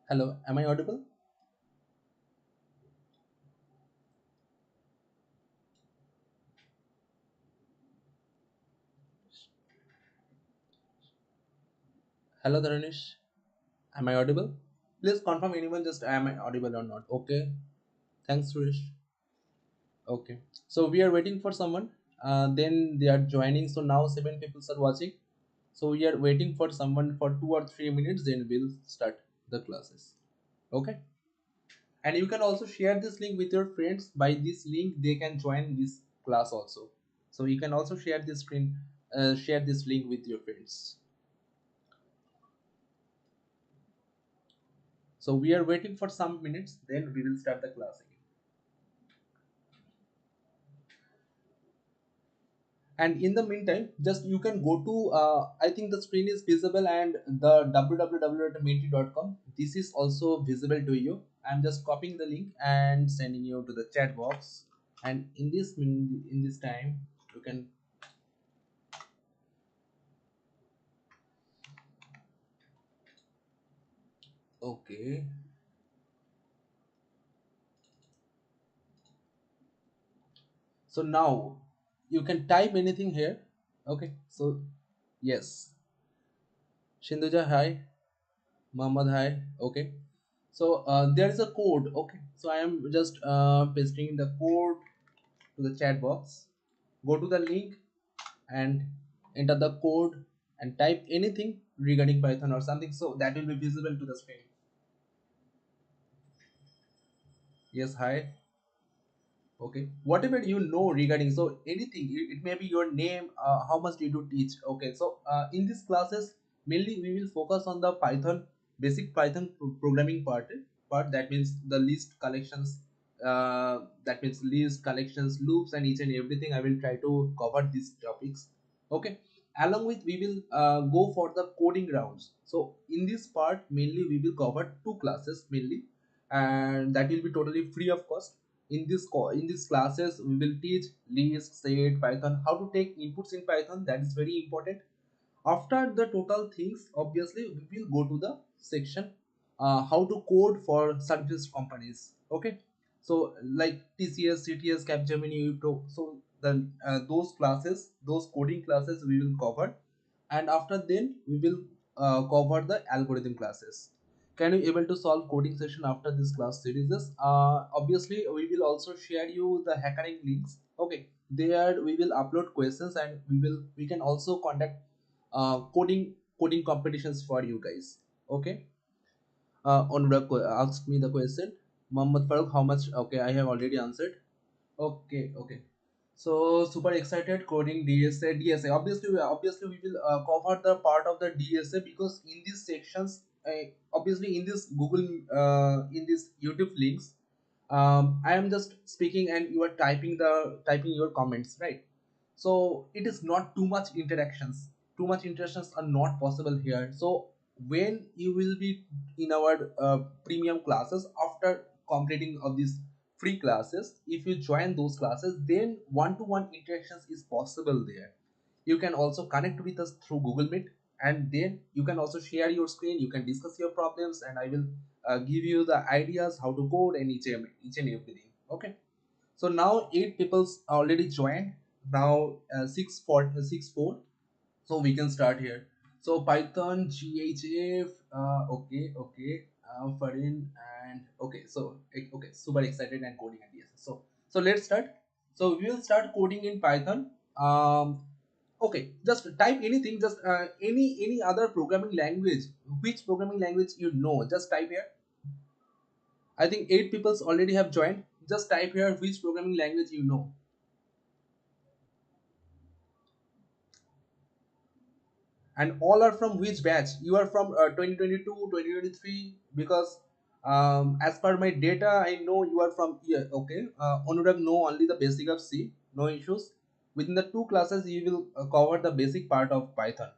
Hello, am I audible? Hello, Dharanish. Am I audible? Please confirm anyone just am I audible or not. Okay. Thanks, Suresh. Okay. So we are waiting for someone. Then they are joining. So now seven people are watching. So we are waiting for someone for 2 or 3 minutes. Then we'll start the classes. Okay. And you can also share this link with your friends. By this link, they can join this class also. So you can also share this screen, share this link with your friends. So we are waiting for some minutes, then we will start the class again. And in the meantime, just you can go to, I think the screen is visible and the www.menti.com. This is also visible to you. I'm just copying the link and sending you to the chat box. And in this time, you can. Okay. So now you can type anything here. Okay. So yes, Shinduja, hi. Muhammad, hi. Okay. So there is a code. Okay. So I am just pasting the code to the chat box. Go to the link and enter the code and type anything regarding Python or something. So that will be visible to the screen. Yes, hi. Okay. Whatever you know regarding, so anything, it may be your name, how much did you teach. Okay. So in these classes, mainly we will focus on the Python, basic Python programming part. That means the list collections, that means list collections, loops, and each and everything. I will try to cover these topics. Okay. Along with, we will go for the coding rounds. So in this part, mainly we will cover two classes mainly, and that will be totally free of cost. In these classes, we will teach list, set, Python, how to take inputs in Python. That is very important. After the total things, obviously we will go to the section, how to code for service companies. Okay. So like TCS, CTS, Capgemini, Wipro. So the those classes, those coding classes we will cover. And after then we will cover the algorithm classes. Can you able to solve coding session after this class series? Obviously we will also share you the hackering links. Okay. There we will upload questions, and we can also conduct coding competitions for you guys. Okay. Anurag asked me the question. Mohammad Farooq, how much? Okay, I have already answered. Okay, okay. So super excited coding DSA. DSA. Obviously we will cover the part of the DSA, because in these sections, obviously in this Google, in this YouTube links, I am just speaking and you are typing your comments, right? So it is not too much interactions. Too much interactions are not possible here. So when you will be in our premium classes, after completing of these free classes, if you join those classes, then one-to-one interactions is possible there. You can also connect with us through Google Meet, and then you can also share your screen, you can discuss your problems, and I will give you the ideas how to code and each and everything. Okay. So now eight people's already joined. Now 6 4 so we can start here. So Python GHF, okay, okay, Farin, and okay. So okay, super excited and coding and yes. So let's start. So we will start coding in Python. Okay, just type anything, just any other programming language. Which programming language you know? Just type here. I think eight people's already have joined. Just type here which programming language you know. And all are from which batch? You are from 2022, 2023, because as per my data, I know you are from here. Okay. Anurag know only the basic of C, no issues. Within the two classes you will cover the basic part of Python.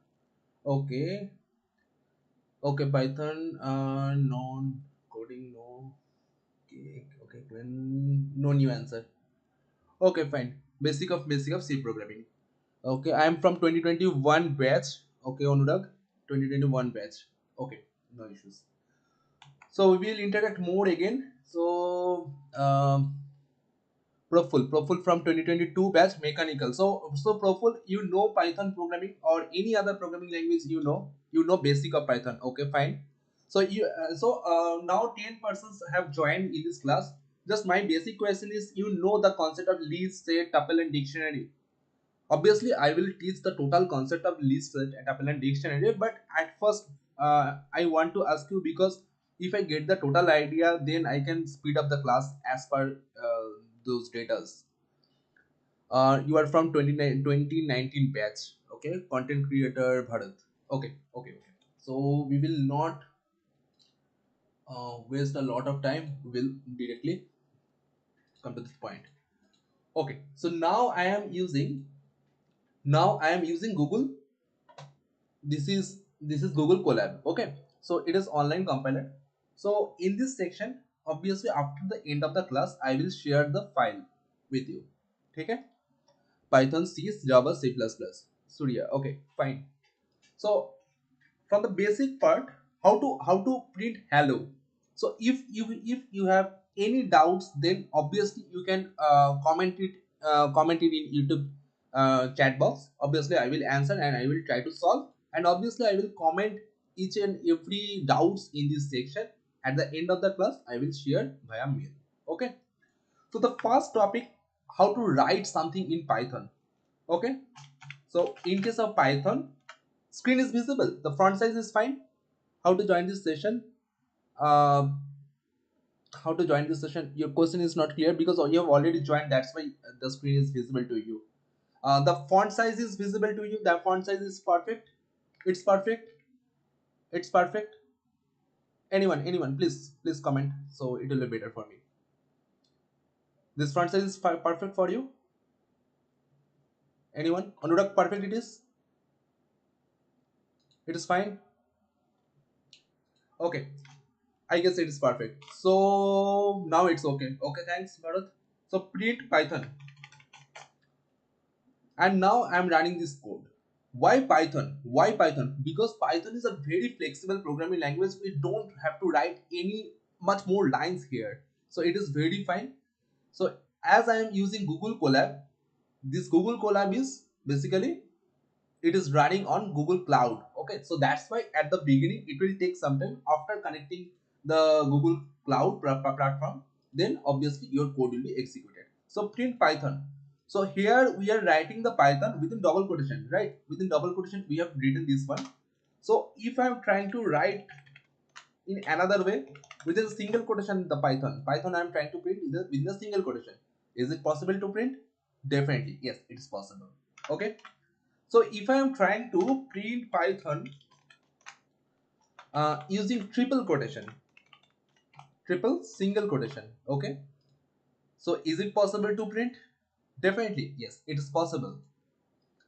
Okay. Okay, Python, non coding, no. Okay, okay, no new answer. Okay, fine. Basic of C programming. Okay, I am from 2021 batch. Okay, Anurag, 2021 batch. Okay, no issues. So we will interact more again. So Proful from 2022 batch mechanical. So Proful, you know Python programming or any other programming language, you know basic of Python. Okay, fine. So now 10 persons have joined in this class. Just my basic question is, you know the concept of list, set, tuple, and dictionary. Obviously, I will teach the total concept of list, set, tuple, and dictionary. But at first, I want to ask you, because if I get the total idea, then I can speed up the class as per those datas. You are from 2019 batch. Okay, content creator Bharat. Okay. So we will not waste a lot of time. We will directly come to this point. Okay, so now I am using Google. This is Google Colab. Okay, so it is online compiler. So in this section, obviously after the end of the class, I will share the file with you. Okay, Python, C, Java, C++. Surya. Okay, fine. So from the basic part, how to print hello. So if you have any doubts, then obviously you can comment it in YouTube chat box. Obviously I will answer and I will try to solve, and obviously I will comment each and every doubts in this section. At the end of the class, I will share via mail. Okay, so the first topic, how to write something in Python. Okay, so in case of Python, screen is visible, the font size is fine. How to join this session? uh, how to join this session, your question is not clear because you have already joined, that's why the screen is visible to you. The font size is visible to you, the font size is perfect. It's perfect it's perfect anyone, please comment, so it will be better for me. This font size is perfect for you? Anyone? Anurag, perfect it is? It is fine? Okay, I guess it is perfect. So now it's okay. Okay, thanks Bharat. So print Python, and now I'm running this code. Why Python? Because Python is a very flexible programming language. We don't have to write any much more lines here, so it is very fine. So as I am using Google Colab, this Google Colab is basically, it is running on Google Cloud. Okay, so that's why at the beginning it will take some time. After connecting the Google Cloud platform, then obviously your code will be executed. So print Python. So here we are writing the Python within double quotation, right? Within double quotation we have written this one. So if I am trying to write in another way, within single quotation, the Python I am trying to print within a single quotation. Is it possible to print? Definitely yes, it is possible. Okay, so if I am trying to print Python using triple single quotation, okay, so is it possible to print? Definitely, yes, it is possible.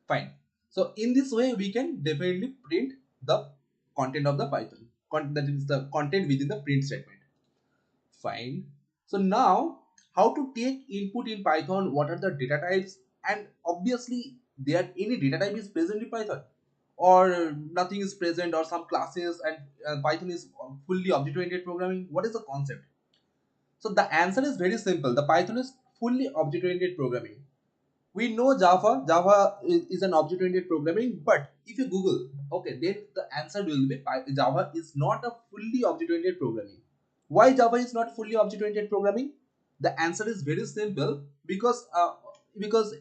Fine. So in this way, we can definitely print the content of the Python. That is the content within the print statement. Fine. So now, how to take input in Python? What are the data types? And obviously, there any data type is present in Python, or nothing is present, or some classes, and Python is fully object-oriented programming. What is the concept? So the answer is very simple. The Python is fully object-oriented programming. We know Java is an object-oriented programming, but if you Google, okay, then the answer will be Java is not a fully object-oriented programming. Why Java is not fully object-oriented programming? The answer is very simple, because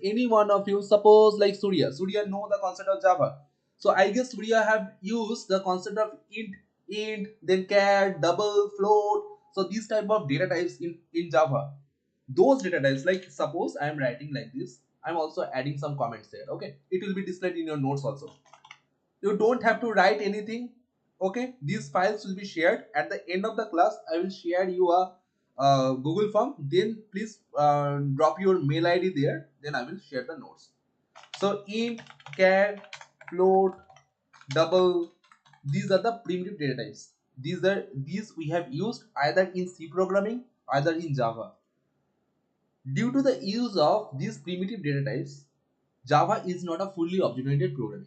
any one of you, suppose like Surya know the concept of Java. So I guess Surya have used the concept of int, then char, double, float. So these type of data types in Java, those data types, like suppose I am writing like this, I'm also adding some comments there. Okay, it will be displayed in your notes also. You don't have to write anything. Okay, these files will be shared at the end of the class. I will share you a Google form, then please drop your mail ID there, then I will share the notes. So int, char, float, double, these are the primitive data types. These we have used either in C programming, either in Java. Due to the use of these primitive data types, Java is not a fully object-oriented programming.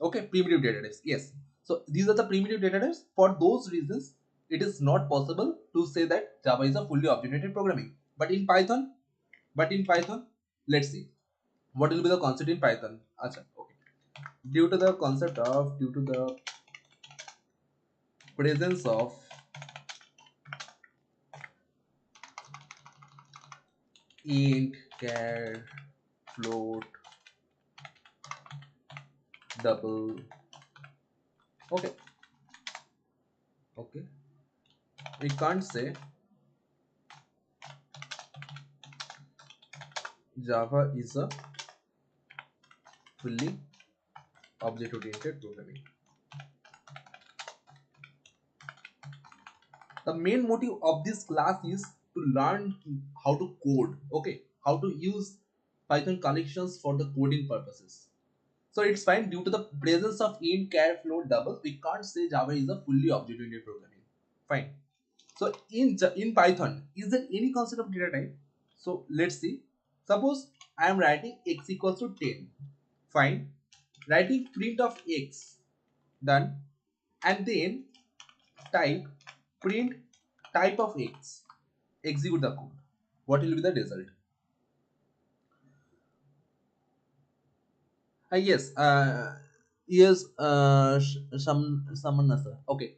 Okay, primitive data types. Yes. So these are the primitive data types. For those reasons, it is not possible to say that Java is a fully object-oriented programming. But in Python, let's see what will be the concept in Python. Acha, okay. Due to the presence of int, char, float, double. Okay, okay. We can't say Java is a fully object-oriented programming. The main motive of this class is to learn how to code, okay, how to use Python collections for the coding purposes. So it's fine. Due to the presence of int, char, float, double, we can't say Java is a fully object-oriented programming. Fine. So in Python, is there any concept of data type? So let's see. Suppose I am writing x equals to 10. Fine. Writing print of x. Done. And then type print type of x. Execute the code. What will be the result? Yes. Yes. Someone sir. Okay.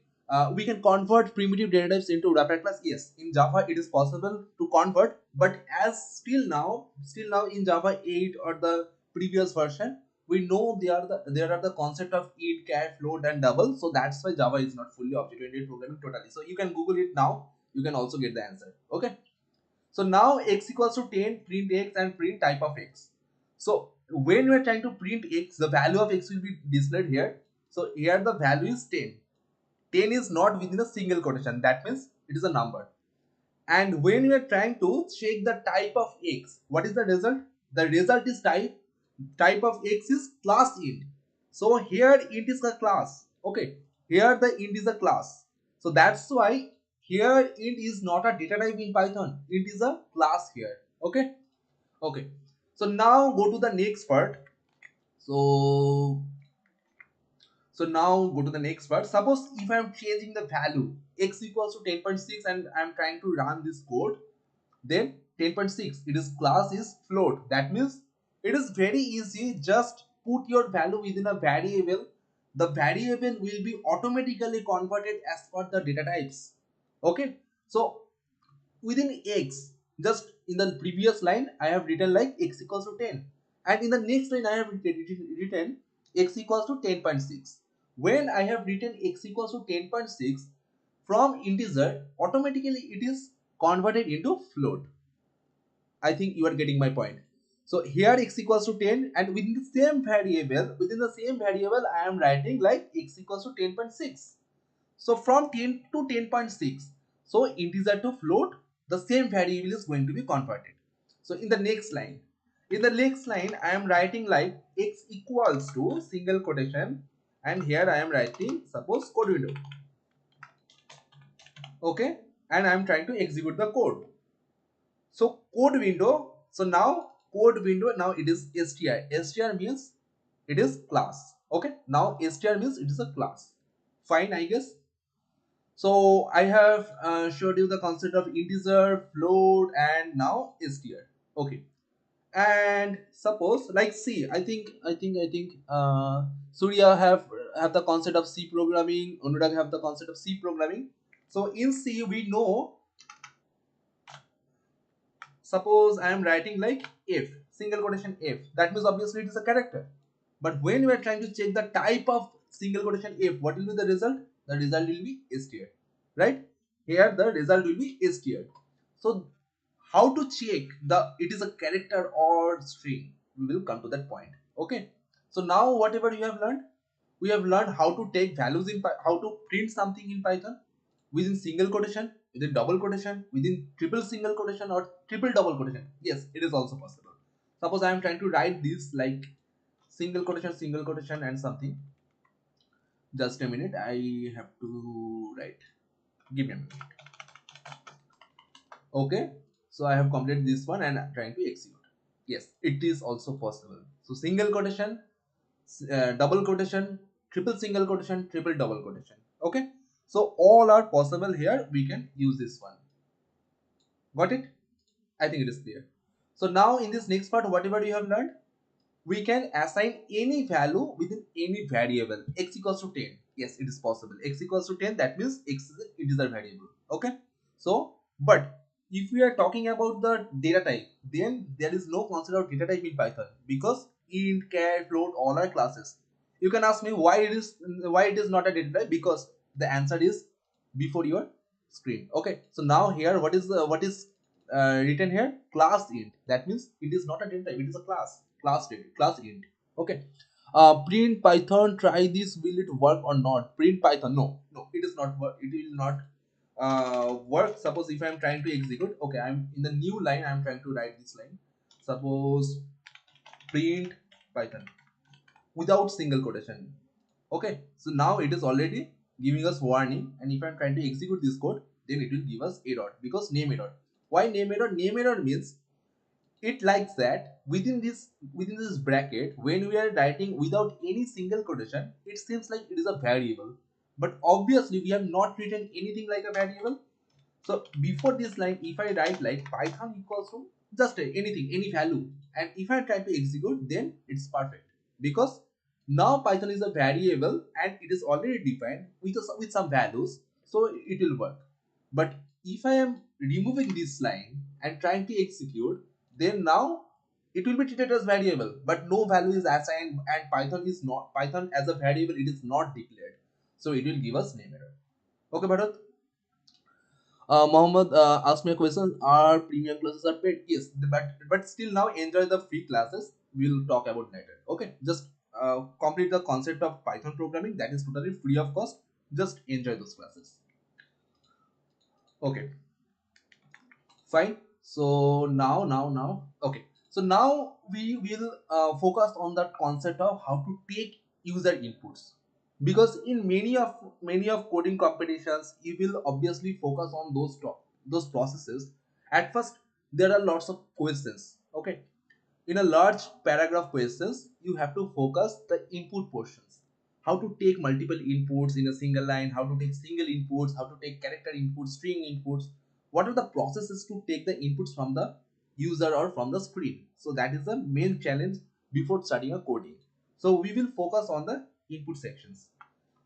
We can convert primitive data types into wrapper class. Yes, in Java it is possible to convert, but as still now in Java 8 or the previous version, we know there are the concept of int, char, float, and double. So that's why Java is not fully object-oriented programming totally. So you can Google it now. You can also get the answer. Okay. So now x equals to 10, print x and print type of x. So when we are trying to print x, the value of x will be displayed here. So here the value is 10. 10 is not within a single quotation. That means it is a number. And when we are trying to check the type of x, what is the result? The result is type of x is class int. So here int is a class. Okay. Here the int is a class. So that's why here int is not a data type in Python. Int is a class here. Okay. Okay. So now go to the next part. So now go to the next part. Suppose if I am changing the value x equals to 10.6 and I am trying to run this code, then 10.6 it is class is float. That means it is very easy. Just put your value within a variable. The variable will be automatically converted as per the data types. Okay. So within x, just in the previous line I have written like x equals to 10, and in the next line I have written x equals to 10.6. When I have written x equals to 10.6, from integer automatically it is converted into float. I think you are getting my point. So here x equals to 10, and within the same variable I am writing like x equals to 10.6. So from 10 to 10.6, so integer to float, the same variable is going to be converted. So in the next line I am writing like x equals to single quotation, and here I am writing suppose code window. Okay, and I am trying to execute the code. So code window. So now code window, now it is str. Str means it is class. Okay, now str means it is a class. Fine, I guess. So I have showed you the concept of integer, float, and now str. Okay, and suppose like C, I think Surya have the concept of C programming. Anurag have the concept of C programming. So in C we know, suppose I am writing like if, single quotation if, that means obviously it is a character. But when we are trying to check the type of single quotation if, what will be the result? The result will be str, right? Here the result will be str. So how to check the it is a character or string? We will come to that point. Okay. So now whatever you have learned, we have learned how to take values in how to print something in Python within single quotation, within double quotation, within triple single quotation or triple double quotation. Yes, it is also possible. Suppose I am trying to write this like single quotation and something. Just a minute, I have to write. Give me a minute. Okay, so I have completed this one and I'm trying to execute. Yes, it is also possible. So single quotation, double quotation, triple single quotation, triple double quotation. Okay, So all are possible here. We can use this one. Got it? I think it is clear. So now in this next part, whatever you have learned, we can assign any value within any variable. X equals to 10. Yes, it is possible. X equals to 10, that means X is an integer variable. Okay. So, but if we are talking about the data type, then there is no concept of data type in Python, because int, char, float, all are classes. You can ask me why it is not a data type, because the answer is before your screen. Okay. So now here, what is written here? Class int. That means it is not a data type, it is a class int. Okay. Print Python, try this, will it work or not? Print Python, no, it is not work, it will not work. Suppose if I am trying to execute, okay, I'm in the new line, I'm trying to write this line. Suppose print Python without single quotation. Okay, so now it is already giving us warning, and if I'm trying to execute this code, then it will give us error, because name error. Why name error? Name error means it likes that within this bracket, when we are writing without any single quotation, it seems like it is a variable, but obviously we have not written anything like a variable. So before this line, if I write like Python equals to just anything, any value, and if I try to execute, then it's perfect, because now Python is a variable and it is already defined with some values, so it will work. But if I am removing this line and trying to execute, then now it will be treated as variable, but no value is assigned, and Python as a variable, it is not declared, so it will give us name error. Okay, Bharat. Mohammed asked me a question: are premium classes are paid? Yes, but still now enjoy the free classes. We'll talk about later. Okay, just complete the concept of Python programming, that is totally free of cost. Just enjoy those classes. Okay, fine. So now, okay. So now we will focus on the concept of how to take user inputs, because in many of coding competitions, you will obviously focus on those processes. At first, there are lots of questions. Okay, in a large paragraph questions, you have to focus the input portions, how to take multiple inputs in a single line, how to take single inputs, how to take character inputs, string inputs, what are the processes to take the inputs from the user or from the screen. So that is the main challenge before studying a coding. So we will focus on the input sections.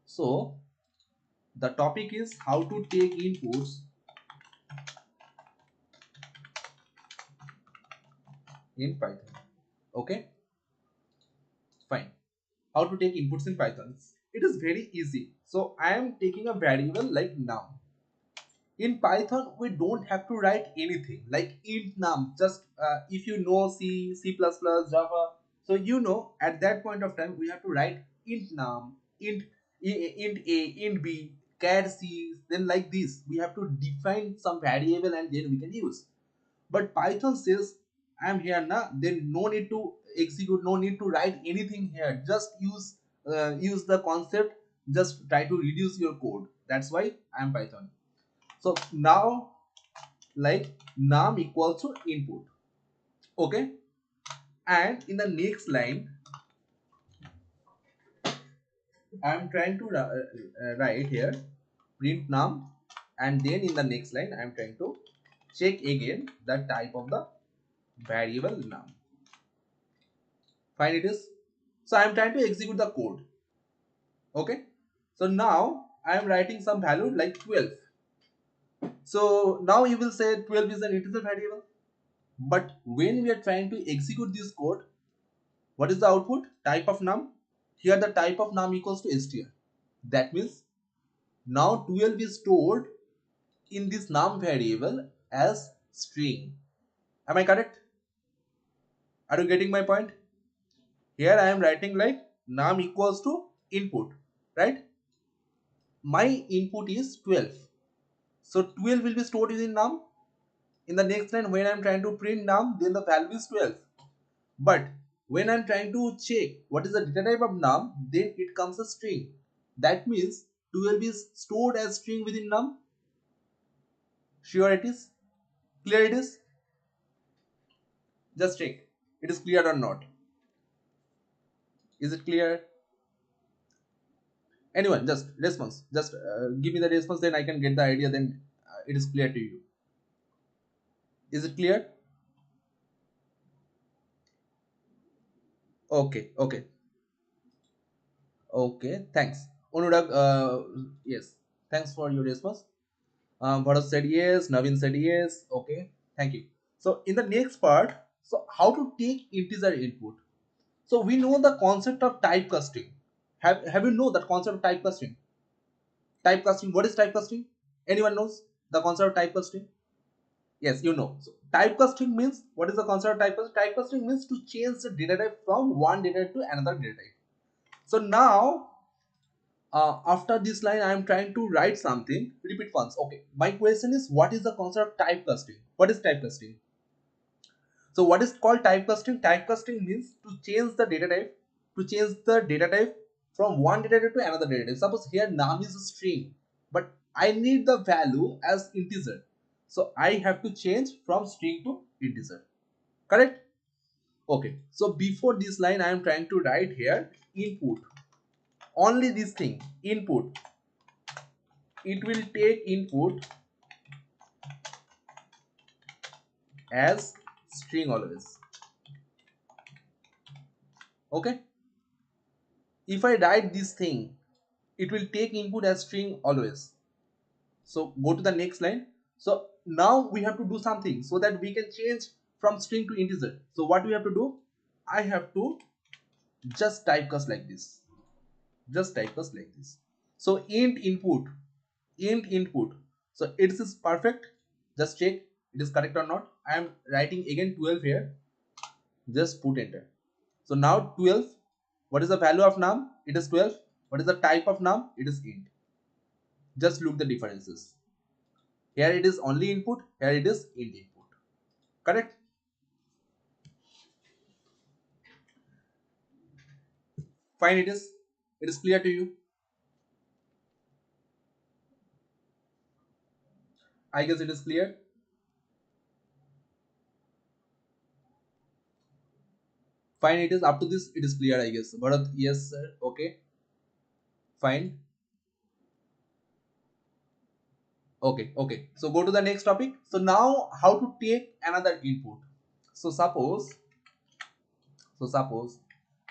So the topic is how to take inputs in Python. Okay, fine. How to take inputs in Python? It is very easy. So I am taking a variable like num. In Python, we don't have to write anything like int num. Just if you know C, C++, Java, so you know at that point of time we have to write int num, int A, int B, char C. Then like this, we have to define some variable and then we can use. But Python says I am here now, then no need to execute, no need to write anything here. Just use the concept, just try to reduce your code. That's why I am Python. So now, like num equals to input. Okay, and in the next line I am trying to write here print num, and then in the next line I am trying to check again the type of the variable num. Fine, it is. So I am trying to execute the code. Okay, so now I am writing some value like 12. So now you will say 12 is an integer variable, but when we are trying to execute this code, what is the output? Type of num. Here the type of num equals to str. That means now 12 is stored in this num variable as string. Am I correct? Are you getting my point? Here I am writing like num equals to input, right? My input is 12. So 12 will be stored in num. In the next line, when I'm trying to print num, then the value is 12. But when I'm trying to check what is the data type of num, then it comes a string. That means 12 is stored as string within num. Sure it is? Clear it is? Just check. It is clear or not? Is it clear? Anyone, just response, just give me the response, then I can get the idea, then it is clear to you. Is it clear? Okay, okay, okay, thanks. Anurag, yes, thanks for your response. Bharat said yes, Navin said yes. Okay, thank you. So in the next part, so how to take integer input. So we know the concept of typecasting. Have you know that concept of typecasting? Typecasting. What is typecasting? Anyone knows the concept of typecasting? Yes, you know. So typecasting means, what is the concept of typecasting? Typecasting means to change the data type from one data type to another data type. So now, after this line, I am trying to write something. Repeat once. Okay. My question is, what is the concept of typecasting? What is typecasting? So what is called typecasting? Typecasting means to change the data type, from one data type to another data type. Suppose here name is a string, but I need the value as integer. So I have to change from string to integer. Correct? Okay. So before this line, I am trying to write here input. Only this thing, input. It will take input as string always. Okay. If I write this thing, it will take input as string always. So go to the next line. So now we have to do something so that we can change from string to integer. So what we have to do? I have to just typecast like this. Just typecast like this. So int input. So it is perfect. Just check it is correct or not. I am writing again 12 here. Just put enter. So now 12. What is the value of num? It is 12. What is the type of num? It is int. Just look the differences. Here it is only input, here it is int input. Correct? Fine, it is clear to you. I guess it is clear. Fine, it is up to this, it is clear, I guess. Bharat, yes, sir. Okay. Fine. Okay, okay. So go to the next topic. So now how to take another input. So suppose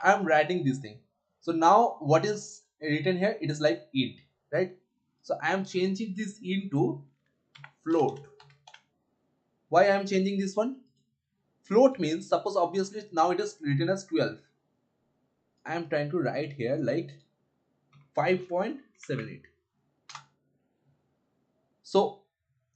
I'm writing this thing. So now what is written here? It is like int, right? So I am changing this into float. Why I am changing this one? Float means, suppose obviously now it is written as 12. I am trying to write here like 5.78. So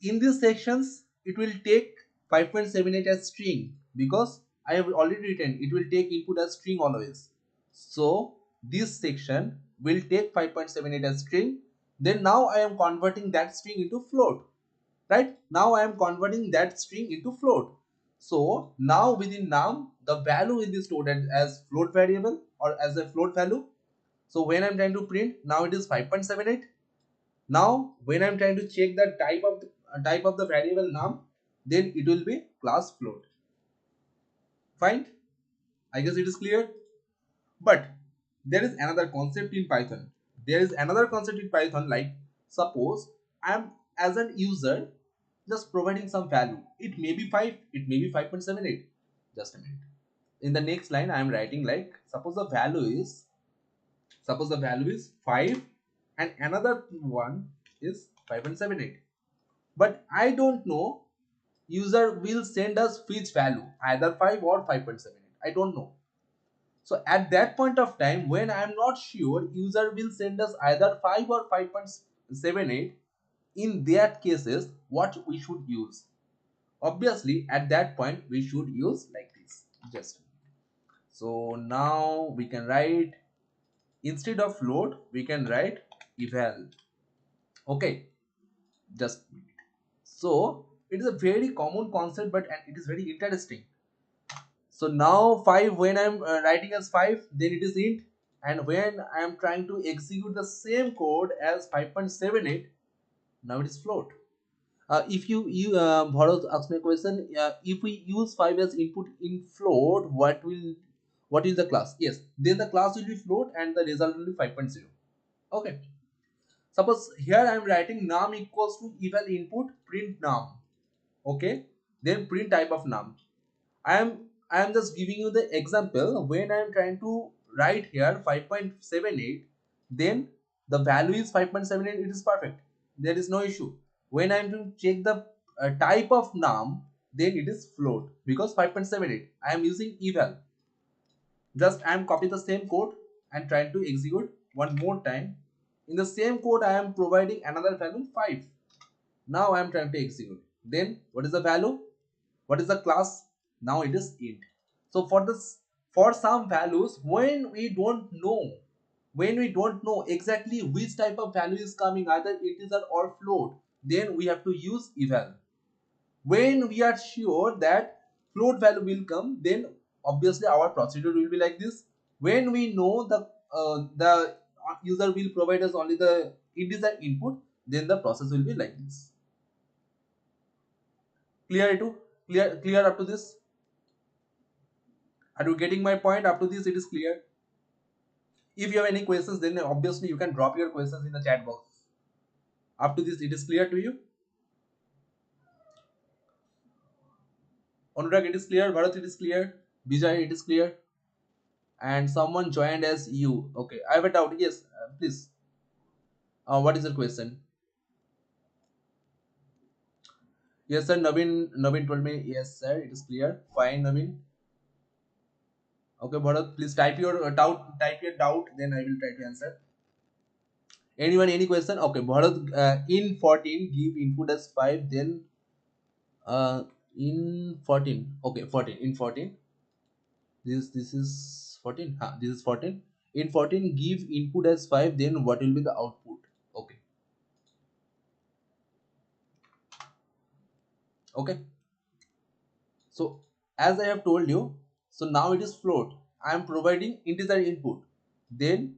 in these sections, it will take 5.78 as string, because I have already written it will take input as string always. So this section will take 5.78 as string. Then now I am converting that string into float. Right? Now I am converting that string into float. So now within num, the value will be stored as float variable or as a float value. So when I'm trying to print, now it is 5.78. Now when I'm trying to check the type of the variable num, then it will be class float. Fine. I guess it is clear. But there is another concept in Python. There is another concept in Python, like suppose I am as an user just providing some value. It may be 5, it may be 5.78. Just a minute. In the next line, I am writing like suppose the value is 5 and another one is 5.78. But I don't know user will send us which value, either 5 or 5.78. I don't know. So at that point of time, when I am not sure user will send us either 5 or 5.78, in that cases, what we should use? Obviously, at that point, we should use like this. Just so now we can write, instead of float, we can write eval. Okay, just so it is a very common concept, but and it is very interesting. So now 5, when I'm writing as 5, then it is int, and when I am trying to execute the same code as 5.78, now it is float. If you Bharat asked me a question, if we use 5 as input in float, what is the class? Yes, then the class will be float and the result will be 5.0. Okay. Suppose here I am writing num equals to eval input print num. Okay. Then print type of num. I am just giving you the example. When I am trying to write here 5.78, then the value is 5.78. It is perfect. There is no issue. When I am to check the type of num, then it is float because 5.78. I am using eval. Just I am copying the same code and trying to execute one more time. In the same code, I am providing another value 5. Now I am trying to execute. Then what is the value? What is the class? Now it is int. So for this, for some values, when we don't know exactly which type of value is coming, either integer or float, then we have to use eval. When we are sure that float value will come, then obviously our procedure will be like this. When we know the user will provide us only the integer input, then the process will be like this. Clear to clear up to this? Are you getting my point? Up to this it is clear. If you have any questions, then obviously you can drop your questions in the chat box. Up to this it is clear to you? Anurag, it is clear. Bharat, it is clear. Vijay, it is clear. And someone joined as you. Okay, I have a doubt. Yes, please. What is your question? Yes, sir. Naveen told me. Yes, sir. It is clear. Fine, Naveen. Okay, Bharat, please type your doubt. Type your doubt. Then I will try to answer. Anyone, any question? Okay, Bharat. In 14, give input as 5. Then in 14. Okay, 14. In 14. This is 14. This is 14. In 14, give input as 5. Then what will be the output? Okay. Okay. So as I have told you, so now it is float. I am providing integer input. Then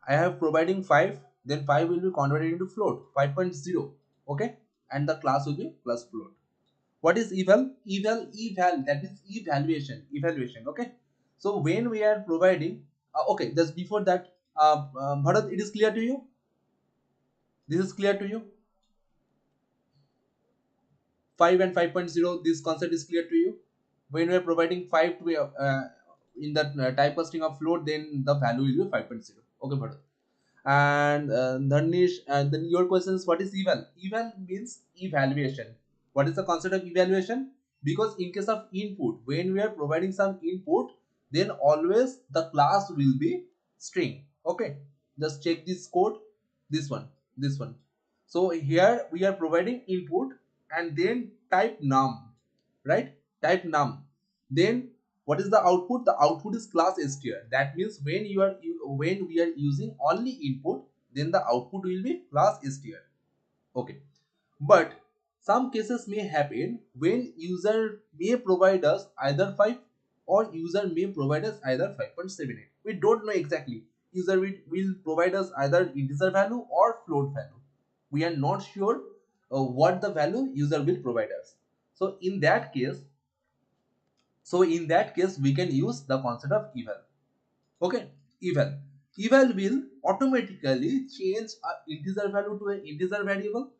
I have providing 5. Then 5 will be converted into float 5.0. Okay, and the class will be plus float. What is eval? Eval, that is evaluation. Okay. So when we are providing, okay, just before that, Bharat, it is clear to you? This is clear to you? 5 and 5.0, this concept is clear to you? When we are providing 5 to in that type casting of float, then the value will be 5.0. Okay, Bharat. And Dhanish, and then your question is, what is eval? Eval means evaluation. What is the concept of evaluation? Because in case of input, when we are providing some input, then always the class will be string. Okay, just check this code, this one. So here we are providing input and then type num, right? Type num. Then what is the output? The output is class str. That means when we are using only input, then the output will be class str. Okay, but some cases may happen when user may provide us either 5 or user may provide us either 5.78. We don't know exactly. User will provide us either integer value or float value. We are not sure what the value user will provide us. So in that case, we can use the concept of eval. Okay, eval. Eval will automatically change a integer value to an integer variable.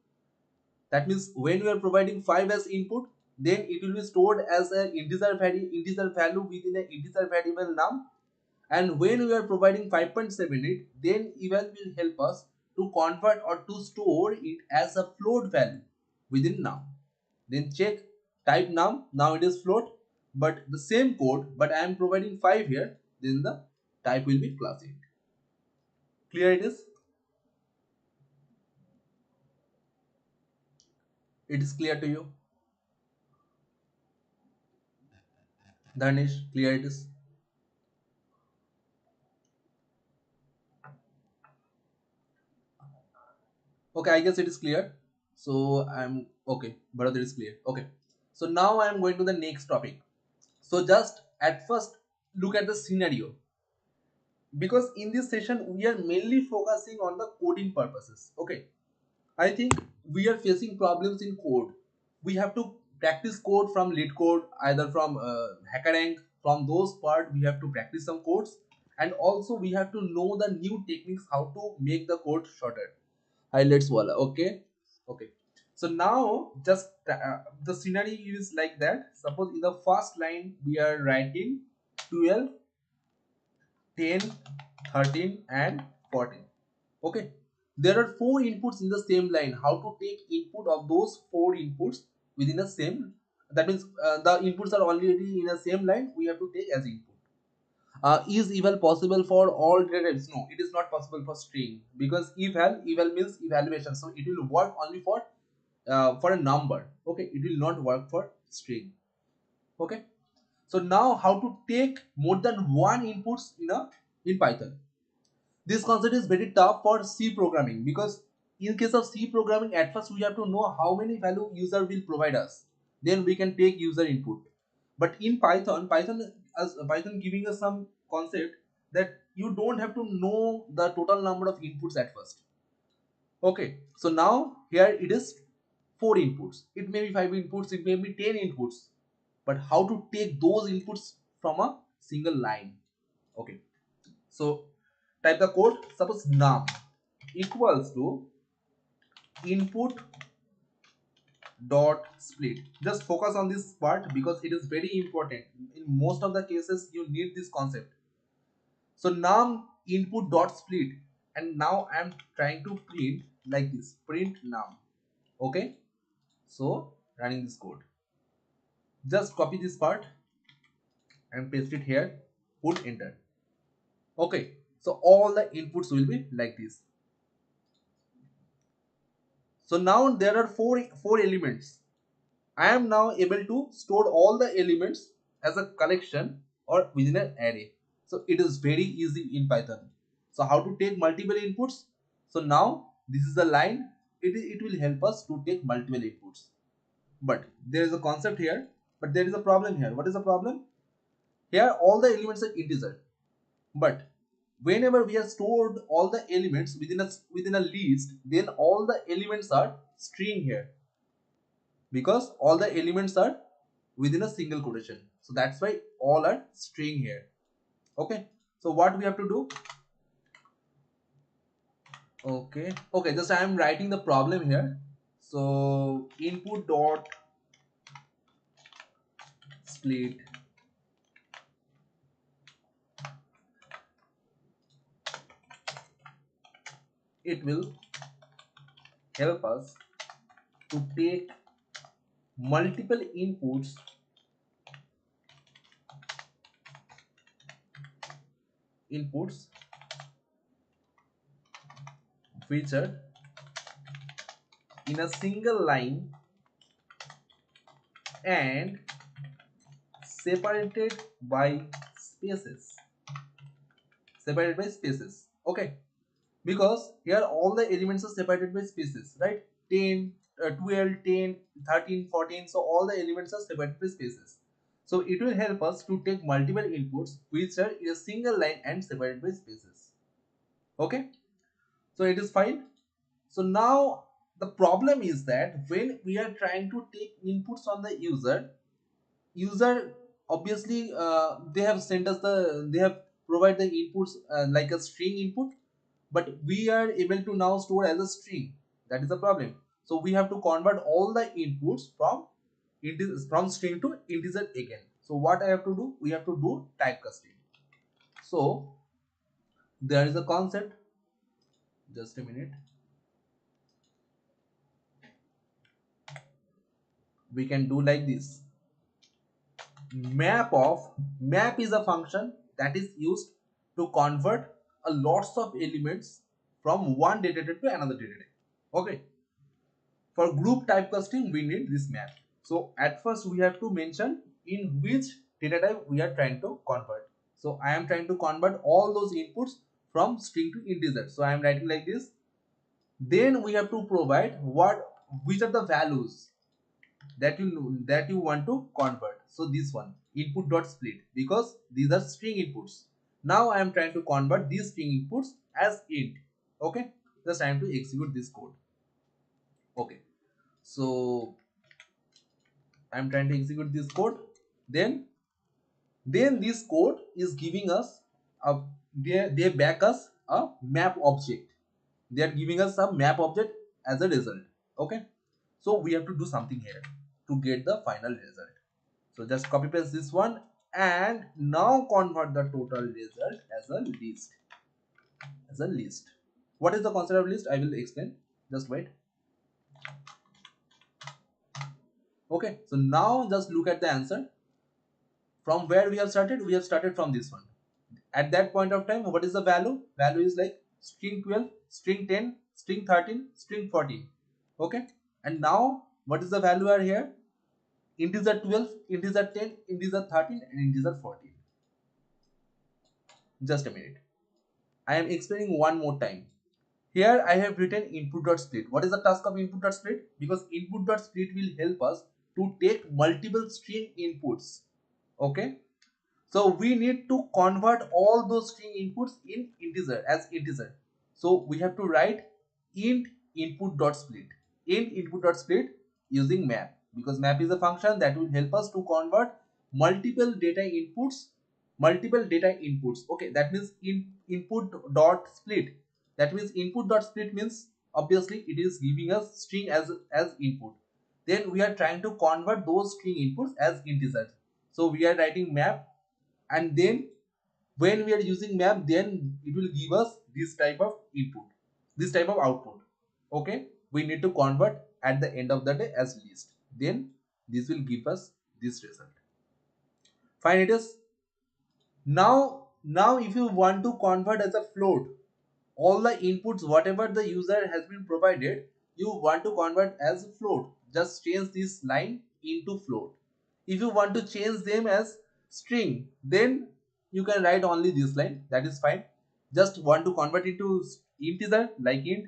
That means when we are providing 5 as input, then it will be stored as an integer value within an integer variable num. And when we are providing 5.78, then eval will help us to convert or to store it as a float value within num. Then check type num. Now it is float, but the same code, but I am providing 5 here. Then the type will be class int. Clear it is? It is clear to you? Danish, clear it is? Okay, I guess it is clear. So I'm okay, but it is clear. Okay. So now I am going to the next topic. So just at first look at the scenario, because in this session we are mainly focusing on the coding purposes. Okay. I think we are facing problems in code. We have to practice code from lead code, either from HackerRank. From those part, we have to practice some codes, and also we have to know the new techniques how to make the code shorter. Highlights wala. Okay. Okay. So now just the scenario is like that. Suppose in the first line we are writing 12, 10, 13 and 14. Okay. There are four inputs in the same line. How to take input of those four inputs within the same, that means the inputs are already in the same line, we have to take as input. Is eval possible for all data types? No, it is not possible for string, because eval means evaluation, so it will work only for a number. Okay, it will not work for string. Okay. So now how to take more than one inputs in Python? This concept is very tough for C programming, because in case of C programming, at first we have to know how many value user will provide us. Then we can take user input. But in Python giving us some concept that you don't have to know the total number of inputs at first. Okay, so now here it is four inputs. It may be five inputs, it may be 10 inputs. But how to take those inputs from a single line? Okay, so type the code. Suppose num equals to input dot split. Just focus on this part because it is very important. In most of the cases you need this concept. So num input dot split, and now I am trying to print like this, print num. Okay, so running this code, just copy this part and paste it here, put enter. Okay, so all the inputs will be like this. So now there are four elements. I am now able to store all the elements as a collection or within an array. So it is very easy in Python. So how to take multiple inputs? So now this is the line. It will help us to take multiple inputs. But there is a concept here. But there is a problem here. What is the problem? Here all the elements are integer. But whenever we have stored all the elements within a list, then all the elements are string here, because all the elements are within a single quotation. So that's why all are string here. Okay, so what we have to do? Okay, just I am writing the problem here. So input dot split, it will help us to take multiple inputs which are in a single line and separated by spaces. Okay, because here all the elements are separated by spaces, right? 10, 12, 10, 13, 14. So all the elements are separated by spaces. So it will help us to take multiple inputs which are in a single line and separated by spaces. Okay, so it is fine. So now the problem is that when we are trying to take inputs on the user obviously they have sent us they have provide the inputs like a string input, but we are able to now store as a string. That is the problem. So we have to convert all the inputs from string to integer again. So what I have to do? We have to do typecasting. So there is a concept, just a minute. We can do like this. Map is a function that is used to convert a lots of elements from one data type to another data type. Okay, for group typecasting we need this map. So at first we have to mention in which data type we are trying to convert. So I am trying to convert all those inputs from string to integer. So I am writing like this. Then we have to provide which are the values that you want to convert. So this one, input dot split, because these are string inputs. Now I am trying to convert these string inputs as int. Okay, just I am to execute this code. Okay, so I am trying to execute this code. Then this code is giving us a they back us a map object. They are giving us some map object as a result. Okay, so we have to do something here to get the final result. So just copy paste this one and now convert the total result as a list. What is the concept of list? I will explain. Just wait. Okay, so now just look at the answer. From where we have started? We have started from this one. At that point of time, what is the value? Value is like string 12, string 10, string 13, string 14. Okay, and now what is the value are here? Integer 12, integer 10, integer 13, and integer 14. Just a minute. I am explaining one more time. Here I have written input.split. What is the task of input.split? Because input.split will help us to take multiple string inputs. Okay. So we need to convert all those string inputs in integer as integer. So we have to write int input.split. Int input.split using map, because map is a function that will help us to convert multiple data inputs. Okay, that means input.split. That means input.split means obviously it is giving us string as input. Then we are trying to convert those string inputs as integers. So we are writing map, and then when we are using map, then it will give us this type of input, this type of output. Okay, we need to convert at the end of the day as list, then this will give us this result. Fine, it is. Now if you want to convert as a float all the inputs whatever the user has been provided, you want to convert as float, just change this line into float. If you want to change them as string, then you can write only this line, that is fine. Just want to convert it to integer like int,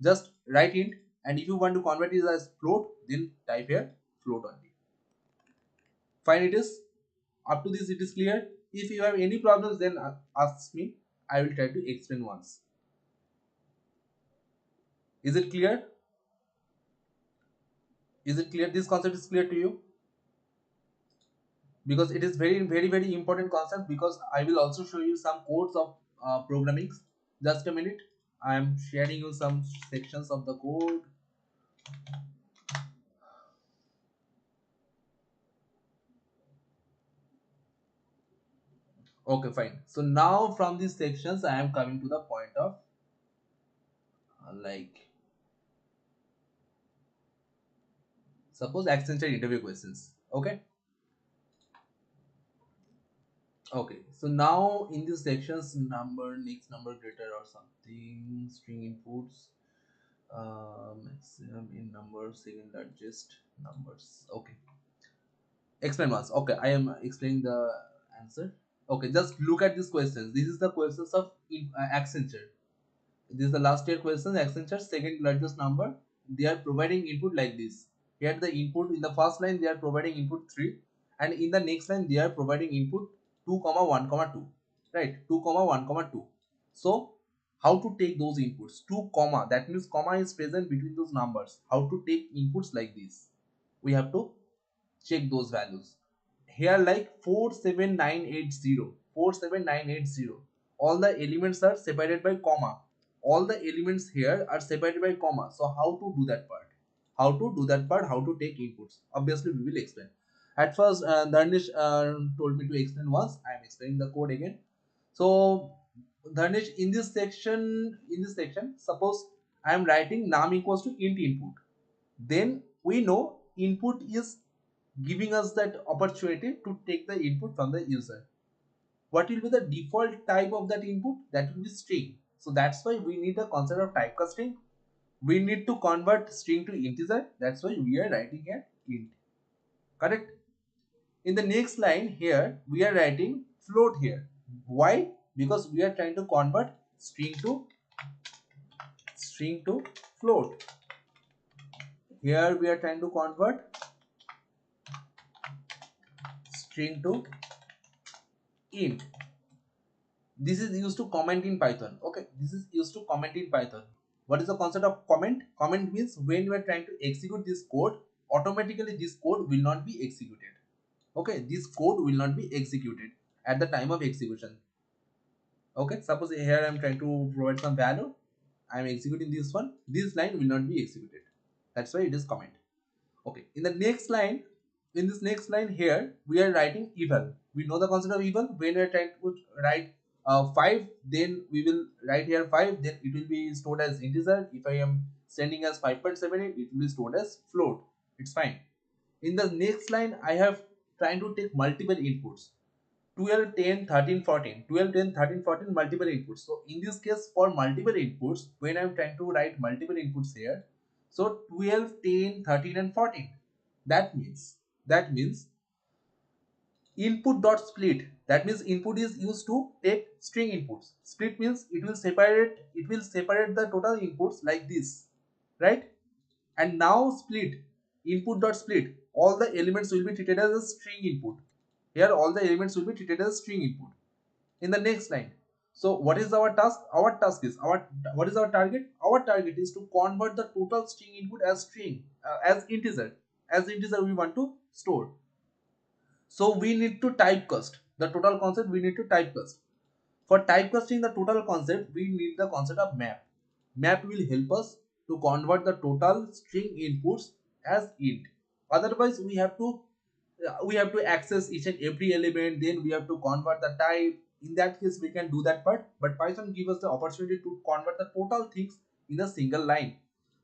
just write int. And if you want to convert it as float, then type here float only. Fine, it is. Up to this it is clear. If you have any problems, then ask me. I will try to explain once. Is it clear? Is it clear? This concept is clear to you? Because it is very important concept, because I will also show you some codes of programming. Just a minute. I am sharing you some sections of the code. Okay, fine. So now from these sections I am coming to the point of like, suppose Accenture interview questions. Okay. Okay, so now in these sections, number, next number greater or something, string inputs, maximum in numbers, second largest numbers. Okay, explain once. Okay, I am explaining the answer. Okay, just look at these questions. This is the questions of Accenture. This is the last year question. Accenture second largest number. They are providing input like this. Here the input in the first line they are providing input 3, and in the next line they are providing input 2 comma 1 comma 2, right? 2 comma 1 comma 2. So how to take those inputs? 2 comma, that means comma is present between those numbers. How to take inputs like this? We have to check those values. Here like 47980, 47980, all the elements are separated by comma. All the elements here are separated by comma. So how to do that part? How to take inputs? Obviously we will explain. At first Dharnish told me to explain once. I am explaining the code again. So Dharnish, in this section, suppose I am writing num equals to int input. Then we know input is giving us that opportunity to take the input from the user. What will be the default type of that input? That will be string. So that's why we need a concept of typecasting. We need to convert string to integer. That's why we are writing here int. Correct? In the next line here, we are writing float here. Why? Because we are trying to convert string to float. Here we are trying to convert string to int. This is used to comment in Python. Okay, this is used to comment in Python. What is the concept of comment? Comment means when you are trying to execute this code, automatically this code will not be executed. Okay, this code will not be executed at the time of execution. Okay, suppose here I am trying to provide some value, I am executing this one, this line will not be executed, that's why it is comment. Okay, in the next line, in this next line here, we are writing eval. We know the concept of eval. When we are trying to write 5, then we will write here 5, then it will be stored as integer. If I am sending as 5.78, it will be stored as float. It's fine. In the next line, I have trying to take multiple inputs. 12, 10, 13, 14. 12, 10, 13, 14 multiple inputs. So in this case, for multiple inputs, when I'm trying to write multiple inputs here, so 12, 10, 13 and 14. That means input dot split. That means input is used to take string inputs. Split means it will separate the total inputs like this, right? And now split, input dot split, all the elements will be treated as a string input. Here all the elements will be treated as string input in the next line. So what is our task? Our task is what is our target? Our target is to convert the total string input as string, as integer. As integer we want to store. So we need to typecast the total concept. We need to typecast. For typecasting the total concept, we need the concept of map. Map will help us to convert the total string inputs as int. Otherwise, we have to access each and every element. Then we have to convert the type. In that case, we can do that part. But Python gives us the opportunity to convert the total things in a single line.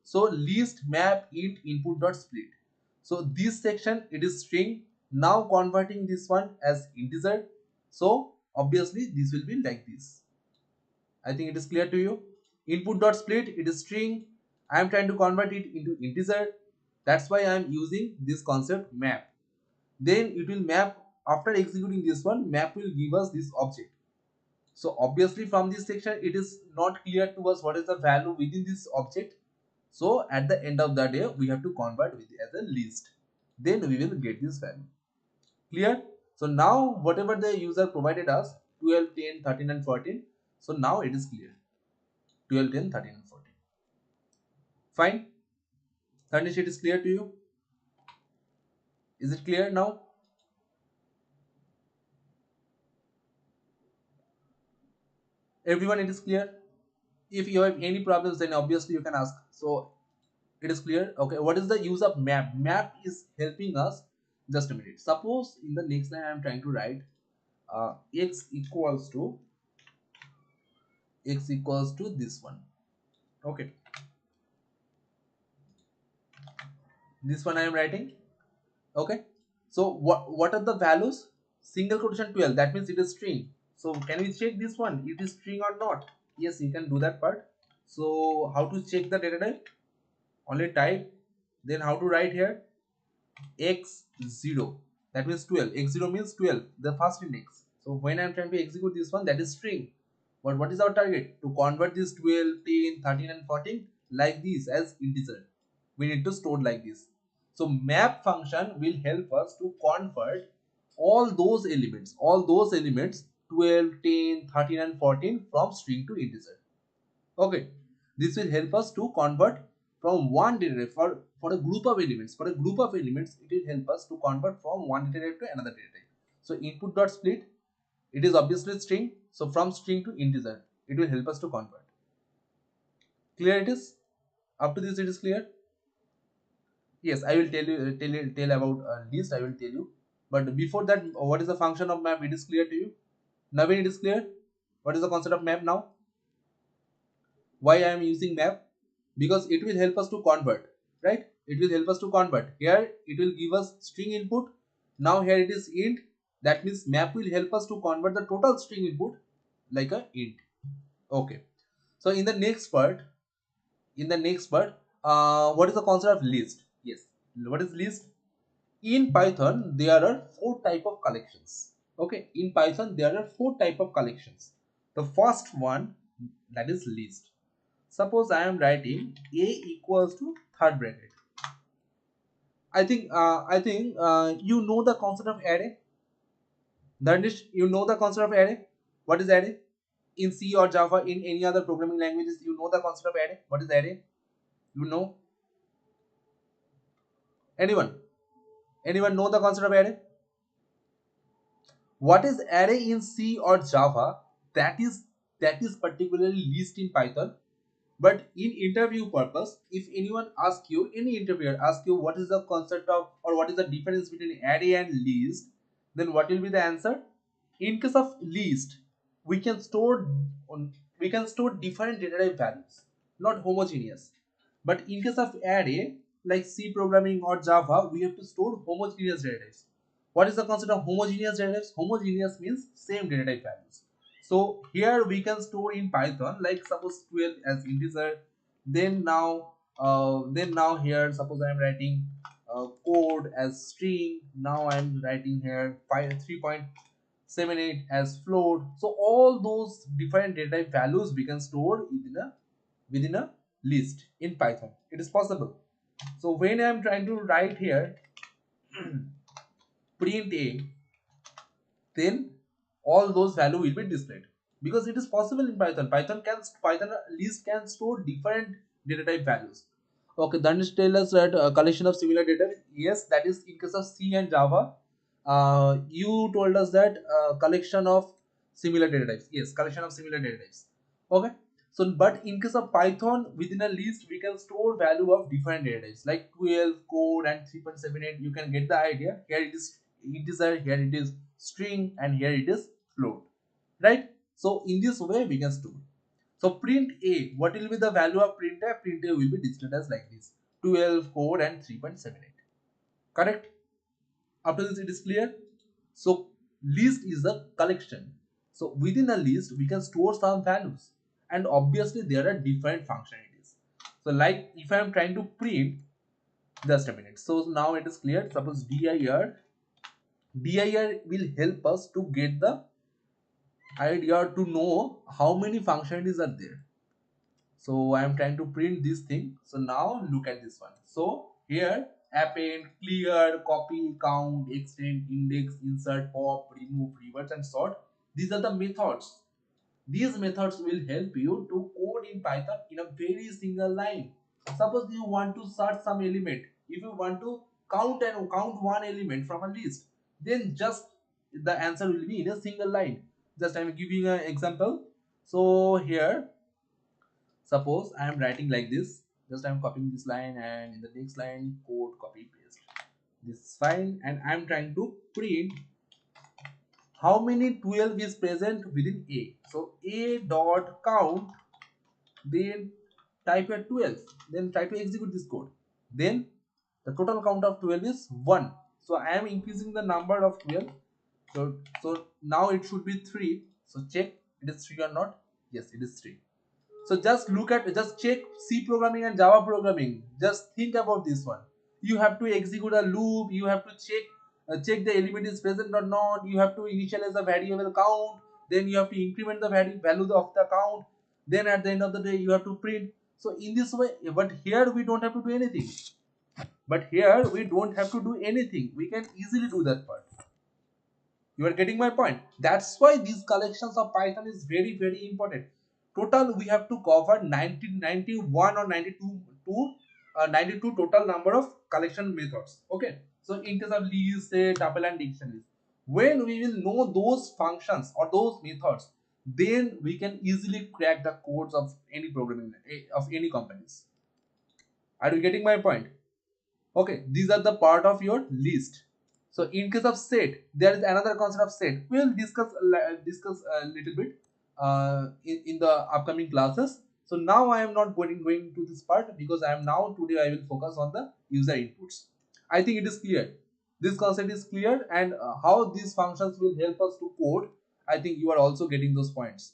So list map int input dot split. So this section it is string. Now converting this one as integer. So obviously this will be like this. I think it is clear to you. Input dot split, it is string. I am trying to convert it into integer. That's why I am using this concept map. Then it will map. After executing this one, map will give us this object. So obviously from this section it is not clear to us what is the value within this object. So at the end of the day we have to convert with as a list. Then we will get this value. Clear? So now whatever the user provided us 12, 10, 13 and 14. So now it is clear. 12, 10, 13 and 14. Fine. Tanish, it is clear to you? Is it clear now? Everyone, it is clear? If you have any problems, then obviously you can ask. So it is clear. Okay, what is the use of map? Map is helping us. Just a minute. Suppose in the next line I am trying to write x equals to this one. Okay, this one I am writing. Okay, so what are the values? Single quotation 12, that means it is string. So can we check this one, it is string or not? Yes, you can do that part. So how to check the data type? Only type, then how to write here? X0, that means 12. X0 means 12, the first index. So when I'm trying to execute this one, that is string. But what is our target? To convert this 12, 10, 13 and 14 like this as integer. We need to store like this. So map function will help us to convert all those elements 12, 10, 13 and 14 from string to integer. Okay, this will help us to convert from one data type for a group of elements. For a group of elements, it will help us to convert from one data type to another data type. So input dot split, it is obviously string. So from string to integer, it will help us to convert. Clear it is? Up to this, it is clear. Yes, I will tell about list. I will tell you. But before that, what is the function of map? It is clear to you. Naveen, it is clear. What is the concept of map now? Why I am using map? Because it will help us to convert, right? It will help us to convert. Here it will give us string input. Now here it is int. That means map will help us to convert the total string input like a int. Okay, so in the next part, what is the concept of list? Yes, what is list? In Python there are four type of collections. Okay, in Python there are four type of collections. The first one, that is list. Suppose I am writing a equals to third bracket. I think you know the concept of array. Danish, you know the concept of array. What is array? In C or Java, in any other programming languages, you know the concept of array. What is array? You know? Anyone? Anyone know the concept of array? What is array in C or Java? That is that is particularly list in Python. But in interview purpose, if anyone asks you, any interviewer asks you what is the concept of or what is the difference between array and list, then what will be the answer? In case of list, we can store on we can store different data type values, not homogeneous. But in case of array, like C programming or Java, we have to store homogeneous data types. What is the concept of homogeneous data types? Homogeneous means same data type values. So here we can store in Python, like suppose 12 as integer. Then now here suppose I am writing code as string. Now I am writing here 3.78 as float. So all those different data type values we can store within a list in Python. It is possible. So when I am trying to write here print a, then all those value will be displayed, because it is possible in Python list can store different data type values. Okay, then tell us that collection of similar data. Yes, that is in case of C and Java. You told us that collection of similar data types. Yes, collection of similar data types. Okay. So, but in case of Python, within a list, we can store value of different data types like 12, code, and 3.78. You can get the idea. Here it is integer, here it is string, and here it is float. Right? So, in this way, we can store. So, print A. What will be the value of print A? Print A will be displayed as like this: 12, code, and 3.78. Correct? After this, it is clear. So list is a collection. So within a list, we can store some values, and obviously there are different functionalities. So like if I am trying to print, just a minute. So now it is clear. Suppose dir will help us to get the idea to know how many functionalities are there. So I am trying to print this thing. So now look at this one. So here append, clear, copy, count, extend, index, insert, pop, remove, reverse, and sort. These are the methods. These methods will help you to code in Python in a very single line. Suppose you want to search some element. If you want to count one element from a list, then just the answer will be in a single line. Just I am giving an example. So here suppose I am writing like this, just I am copying this line, and in the next line code copy paste. This is fine, and I am trying to print how many 12 is present within A. So A dot count, then type here 12, then try to execute this code. Then the total count of 12 is 1. So I am increasing the number of 12. So now it should be 3. So check it is 3 or not. Yes, it is 3. So just check C programming and Java programming. Just think about this one. You have to execute a loop. You have to check the element is present or not. You have to initialize the variable count. Then you have to increment the value of the count. Then at the end of the day, you have to print. So in this way, but here we don't have to do anything. We can easily do that part. You are getting my point. That's why these collections of Python is very, very important. Total we have to cover 91 or 92 total number of collection methods. Okay, so in case of list, say tuple, and dictionaries, when we will know those functions or those methods, then we can easily crack the codes of any programming of any companies. Are you getting my point? Okay, these are the part of your list. So in case of set, there is another concept of set. We will discuss a little bit in the upcoming classes. So now I am not going to this part, because I am now today I will focus on the user inputs. I think it is clear. This concept is clear, and how these functions will help us to code. I think you are also getting those points.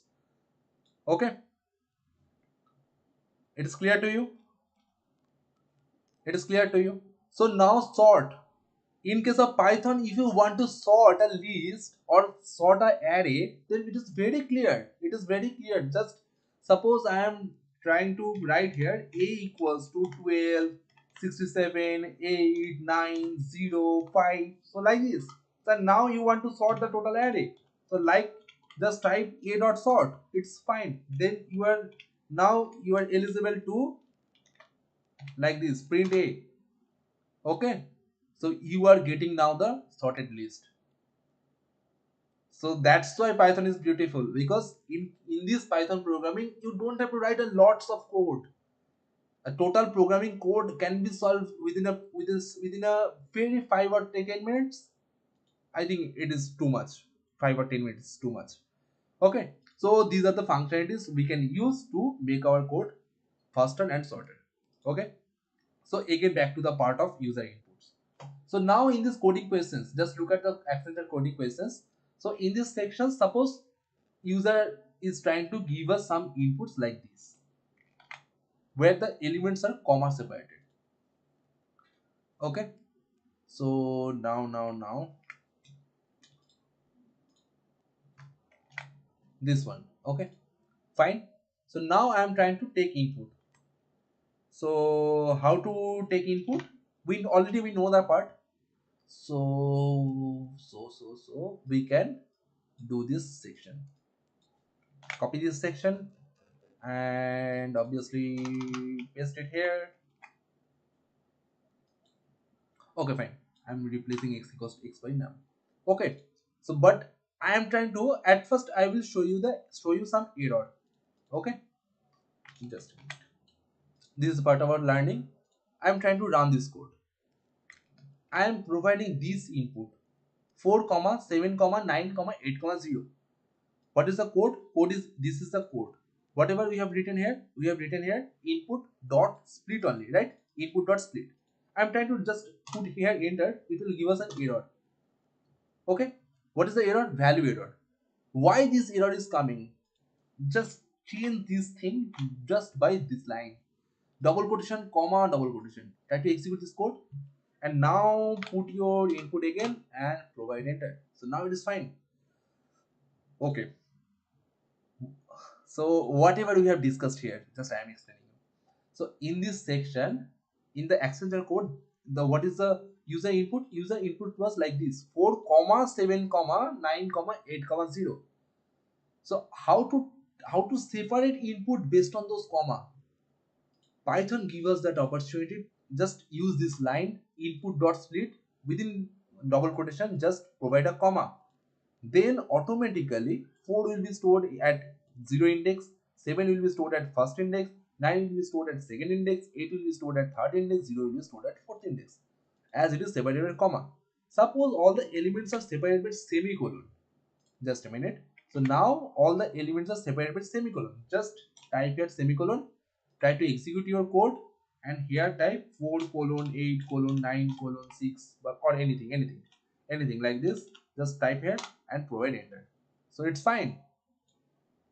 Okay, it is clear to you. It is clear to you. So now sort. In case of Python, if you want to sort a list or sort an array, then it is very clear. It is very clear. Just suppose I am trying to write here a equals to 12, 67, 8, 9, 0, 5. So like this. So now you want to sort the total array. So like just type a dot sort. It's fine. Then you are eligible to like this print a. Okay, so you are getting now the sorted list. So that's why Python is beautiful, because in this Python programming you don't have to write a lots of code. A total programming code can be solved within a very 5 or 10 minutes. I think it is too much. 5 or 10 minutes is too much. Okay, so these are the functionalities we can use to make our code faster and shorter. Okay, so again back to the part of user inputs. So now in this coding questions, just look at the accidental coding questions. So in this section, suppose user is trying to give us some inputs like this, where the elements are comma separated. Okay, so now this one. Okay, fine. So now I am trying to take input. So how to take input? We know that part. So we can do this section. Copy this section and obviously paste it here. Okay, fine. I'm replacing x equals to x by now. Okay. So but I am trying to, at first I will show you some error. Okay. Just a minute. This is part of our learning. I am trying to run this code. I am providing this input 4 comma 7 comma 9 comma 8 comma 0. What is the code? This is the code. Whatever we have written here input dot split only, right? Input dot split. I'm trying to just put here enter. It will give us an error. Okay. What is the error? Value error. Why this error is coming? Just change this thing just by this line. Double quotation, comma, double quotation. Try to execute this code. And now put your input again and provide enter. So now it is fine. Okay. So whatever we have discussed here, just I am explaining you. So in this section, in the Accenture code, the what is the user input? User input was like this: 4 comma 7 comma 9 comma 8 comma 0. So how to separate input based on those comma? Python gives us that opportunity. Just use this line input dot split within double quotation. Just provide a comma. Then automatically 4 will be stored at 0 index, 7 will be stored at first index, 9 will be stored at second index, 8 will be stored at third index, 0 will be stored at fourth index, as it is separated by comma. Suppose all the elements are separated by semicolon. Just a minute. So now all the elements are separated by semicolon. Just type here semicolon, try to execute your code, and here type 4 colon 8 colon 9 colon 6 or anything like this. Just type here and provide enter. So it's fine.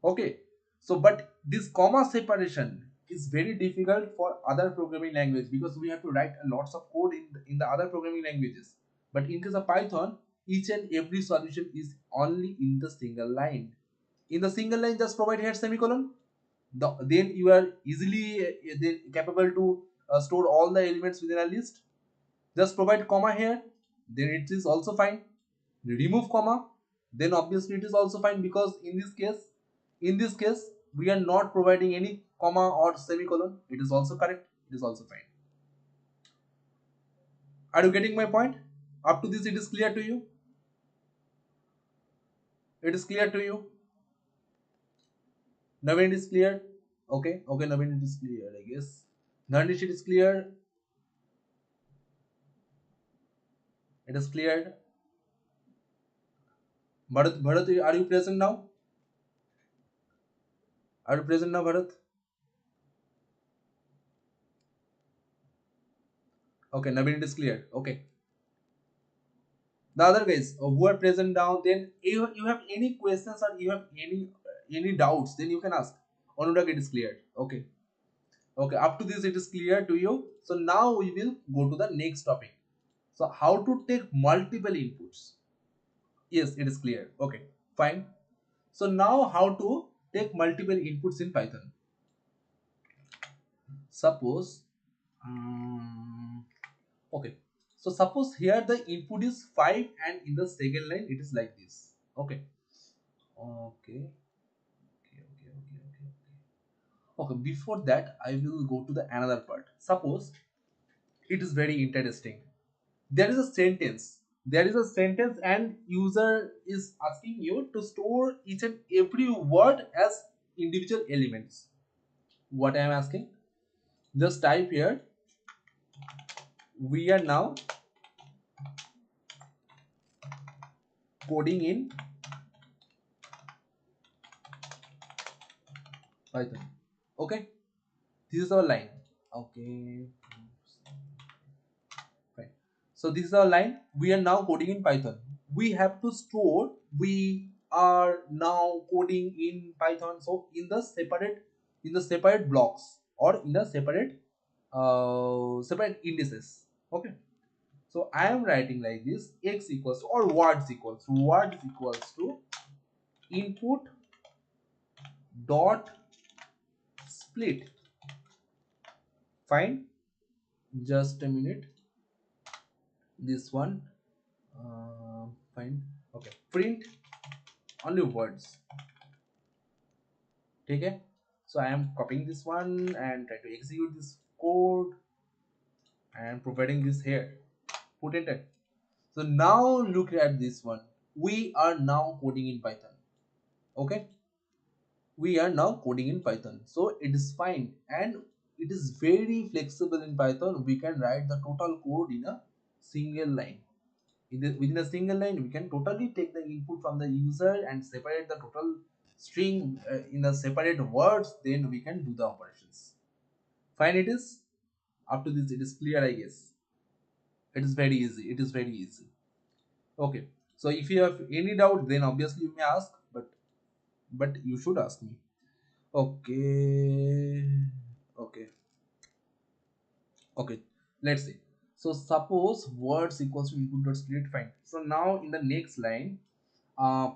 Okay. So but this comma separation is very difficult for other programming language, because we have to write lots of code in the other programming languages. But in case of Python, each and every solution is only in the single line. In the single line, just provide here semicolon. Then you are easily capable to store all the elements within a list. Just provide comma here, then it is also fine. Remove comma, then obviously it is also fine, because in this case we are not providing any comma or semicolon. It is also correct, it is also fine. Are you getting my point? Up to this it is clear to you? It is clear to you? Naveen, it is clear? Okay, Naveen, it is clear, I guess. Dharnish, it is clear? It is cleared. Bharat, are you present now? Are you present now, Bharat? Okay, Naveen, it is clear. Okay. The other guys who are present now, then you have any questions or you have any doubts, then you can ask. Anurag, it is clear. Okay. Okay, up to this it is clear to you. So now we will go to the next topic. So how to take multiple inputs? Yes, it is clear. Okay, fine. So now how to take multiple inputs in Python? Suppose okay, so suppose here the input is 5 and in the second line it is like this. Okay. Okay. Okay, before that, I will go to the another part. Suppose it is very interesting. There is a sentence. there is a sentence and user is asking you to store each and every word as individual elements. What I am asking, just type here, we are now coding in Python. Okay, this is our line. Okay, fine. So this is our line. We are now coding in Python. We have to store. We are now coding in Python. So in the separate blocks or in the separate indices. Okay. So I am writing like this: x equals to, or words equals to input dot split. Fine. Just a minute. This one. Fine. Okay. Print only words. Okay. So I am copying this one and try to execute this code and providing this here. Put enter. So now look at this one. We are now coding in Python. Okay. We are now coding in Python. So it is fine and it is very flexible in Python. We can write the total code in a single line. Within a single line, we can totally take the input from the user and separate the total string in the separate words. Then we can do the operations. Fine, it is. Up to this, it is clear, I guess. It is very easy. It is very easy. Okay. So if you have any doubt, then obviously you may ask, but you should ask me. Okay. Okay. Okay. Let's see. So suppose words equals to input dot split. Fine. So now in the next line, uh,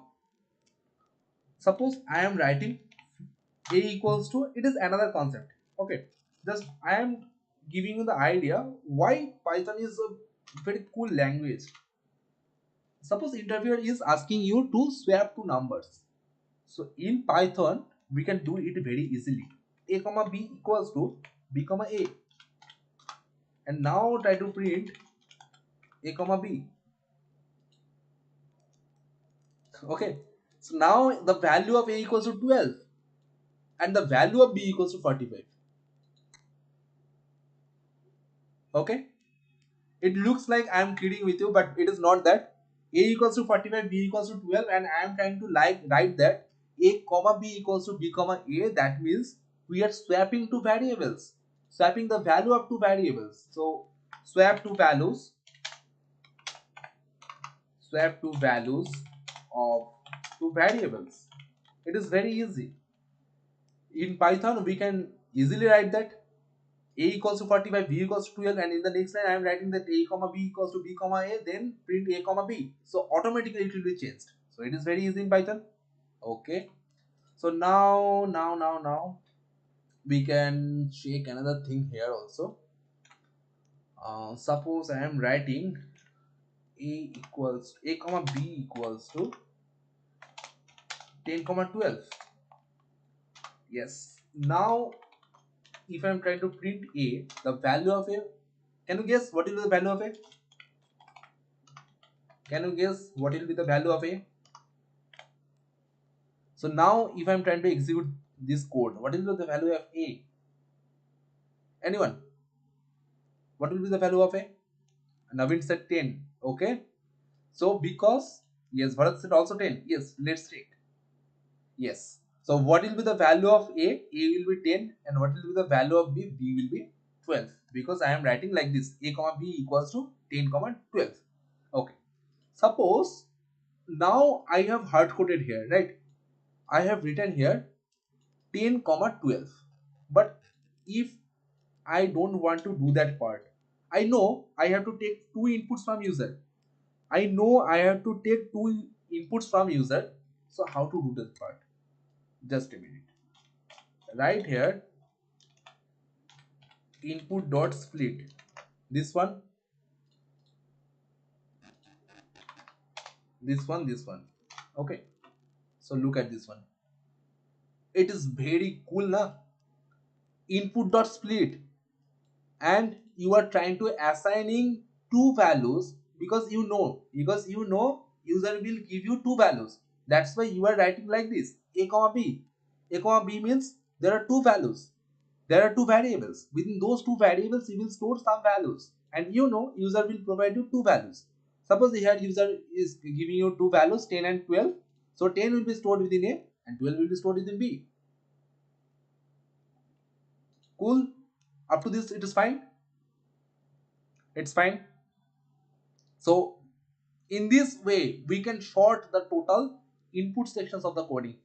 suppose I am writing a equals to, it is another concept. Okay. Just I am giving you the idea why Python is a very cool language. Suppose interviewer is asking you to swap two numbers. So in Python, we can do it very easily. A comma b equals to b comma a. And now try to print a comma b. Okay. So now the value of a equals to 12 and the value of b equals to 45. Okay. It looks like I am kidding with you, but it is not that. A equals to 45, b equals to 12, and I am trying to write that a comma b equals to b comma a. That means we are swapping two variables, swapping the value of two variables. So swap two values, swap two values of two variables. It is very easy. In Python, we can easily write that a equals to 45, b equals to 12, and in the next line I am writing that a comma b equals to b comma a, then print a comma b. So automatically it will be changed. So it is very easy in Python. Okay. So now we can check another thing here also. Suppose I am writing a comma b equals to 10 comma 12. Yes. Now if I am trying to print a, the value of a, can you guess what will be the value of a? Can you guess what will be the value of a? So now if I'm trying to execute this code, what is the value of a? Anyone? What will be the value of a? Navin said 10. Okay. So because, yes, Bharat said also 10. Yes, let's check. Yes. So what will be the value of a? A will be 10, and what will be the value of b? B will be 12. Because I am writing like this: a comma b equals to 10 comma 12. Okay. Suppose now I have hard coded here, right? I have written here 10 comma 12. But if I don't want to do that part, I know I have to take two inputs from user. I know I have to take two inputs from user. So how to do that part? Just a minute. Right here, input dot split. This one, this one. Okay. So look at this one. It is very cool, na? Input dot split, and you are trying to assigning two values because you know user will give you two values. That's why you are writing like this, a comma b. A comma b means there are two values, there are two variables. Within those two variables you will store some values, and user will provide you two values. Suppose here user is giving you two values, 10 and 12. So 10 will be stored within a and 12 will be stored within b. Cool. Up to this it is fine. It's fine. So in this way we can short the total input sections of the coding.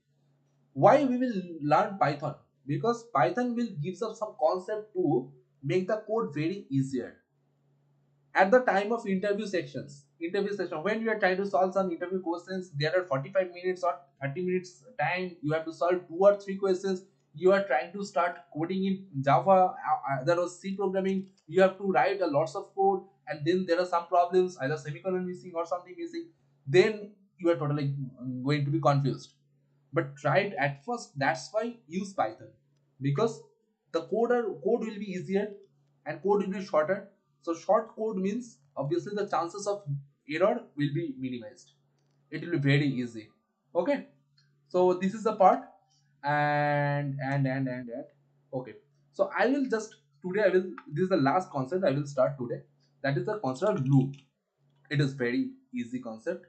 Why we will learn Python? Because Python will gives us some concept to make the code very easier. At the time of interview session, when you are trying to solve some interview questions, there are 45 minutes or 30 minutes time, you have to solve two or three questions. You are trying to start coding in Java, there was C programming, you have to write a lots of code, and then there are some problems, either semicolon missing or something missing. Then you are totally going to be confused. But try it at first. That's why use Python, because the code will be easier and code will be shorter. So short code means obviously the chances of error will be minimized. It will be very easy. Okay, so this is the part. And okay, so I will just today I will this is the last concept I will start today. That is the concept of loop. It is very easy concept.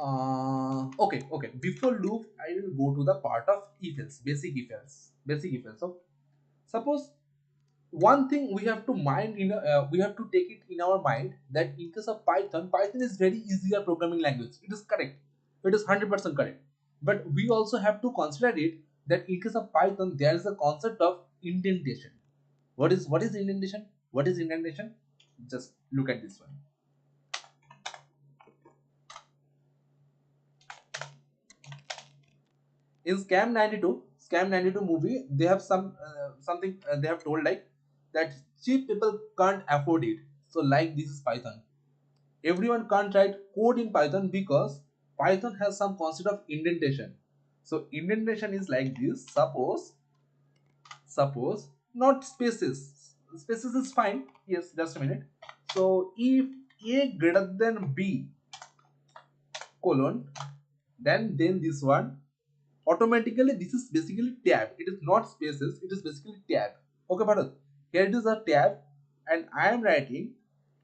Okay. Before loop, I will go to the part of if else, basic if else, basic if else. So suppose one thing we have to we have to take it in our mind that in case of Python, Python is very easier programming language. It is correct. It is 100% correct. But we also have to consider it that in case of Python, there is a concept of indentation. What is indentation? What is indentation? Just look at this one. In scam 92 movie, they have something they have told like that cheap people can't afford it. So like this is Python. Everyone can't write code in Python because Python has some concept of indentation. So indentation is like this. Suppose not spaces. Spaces is fine. Yes, just a minute. So if a greater than b colon, then this one automatically, this is basically tab. It is not spaces, it is basically tab. Okay, Bharat, here it is a tab, and I am writing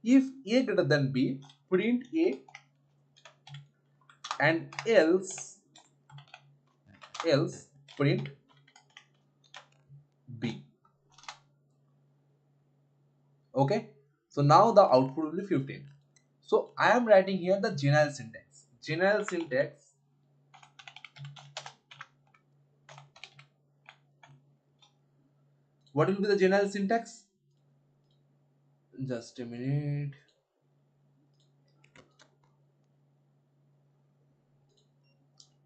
if a greater than b, print a, and else print b. Okay, so now the output will be 15. So I am writing here the general syntax. What will be the general syntax? Just a minute.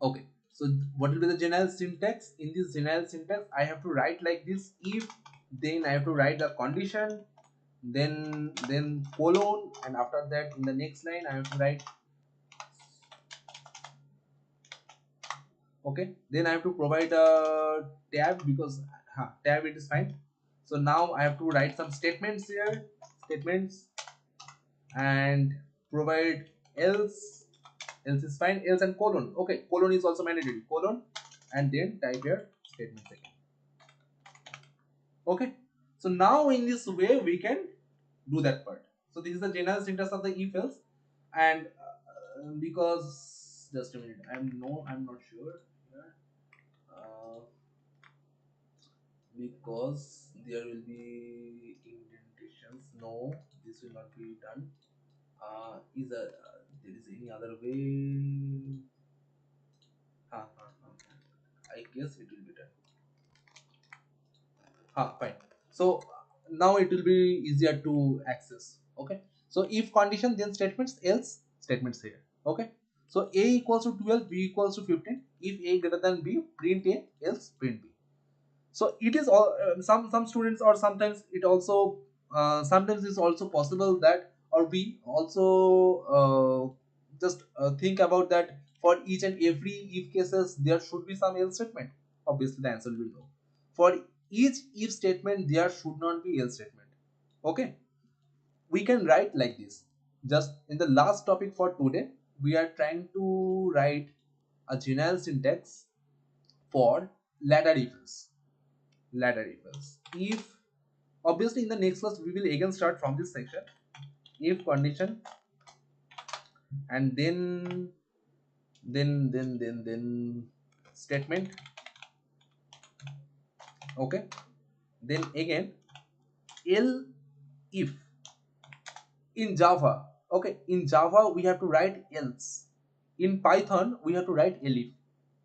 Okay, so what will be the general syntax? In this general syntax, I have to write like this: if, then I have to write the condition, then colon, and after that in the next line I have to write. Okay, then I have to provide a tab because tab it is fine. So now I have to write some statements here, statements, and provide else is fine, else and colon. Okay, colon is also mandatory, colon, and then type here statements again. Okay, so now in this way we can do that part. So this is the general syntax of the if else. And because just a minute, I'm not sure here. uh, because there will be indentations. No, this will not be done. Is there is any other way? I guess it will be done. Fine. So now it will be easier to access. Okay. So if condition, then statements, else statements here. Okay. So a equals to 12, b equals to 15. If a greater than b, print a, else print b. So it is all some students, or sometimes it also sometimes it's also possible that, or we also just think about that for each and every if cases there should be some else statement. Obviously the answer will be no. For each if statement there should not be else statement. Okay, we can write like this. just in the last topic for today, we are trying to write a general syntax for ladder ifs. Ladder ifs. If obviously in the next class we will again start from this section. If condition and then statement. Okay. Then again L if in Java. Okay, in Java we have to write else. In Python we have to write elif.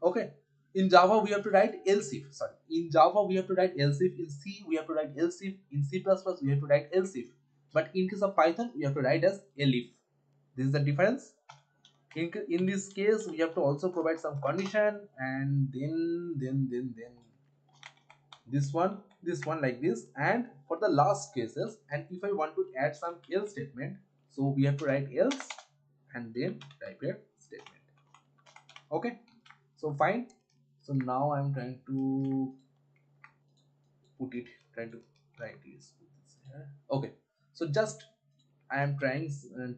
Okay, in Java we have to write else if. Sorry, in Java we have to write else if. In C we have to write else if. In C++ we have to write else if. But in case of Python we have to write as elif. This is the difference. In this case we have to also provide some condition, and then this one like this. And for the last cases, and if I want to add some else statement, so we have to write else and then type here statement. Okay, so fine. So now I'm trying to put it trying to write this here. Okay, so just I am trying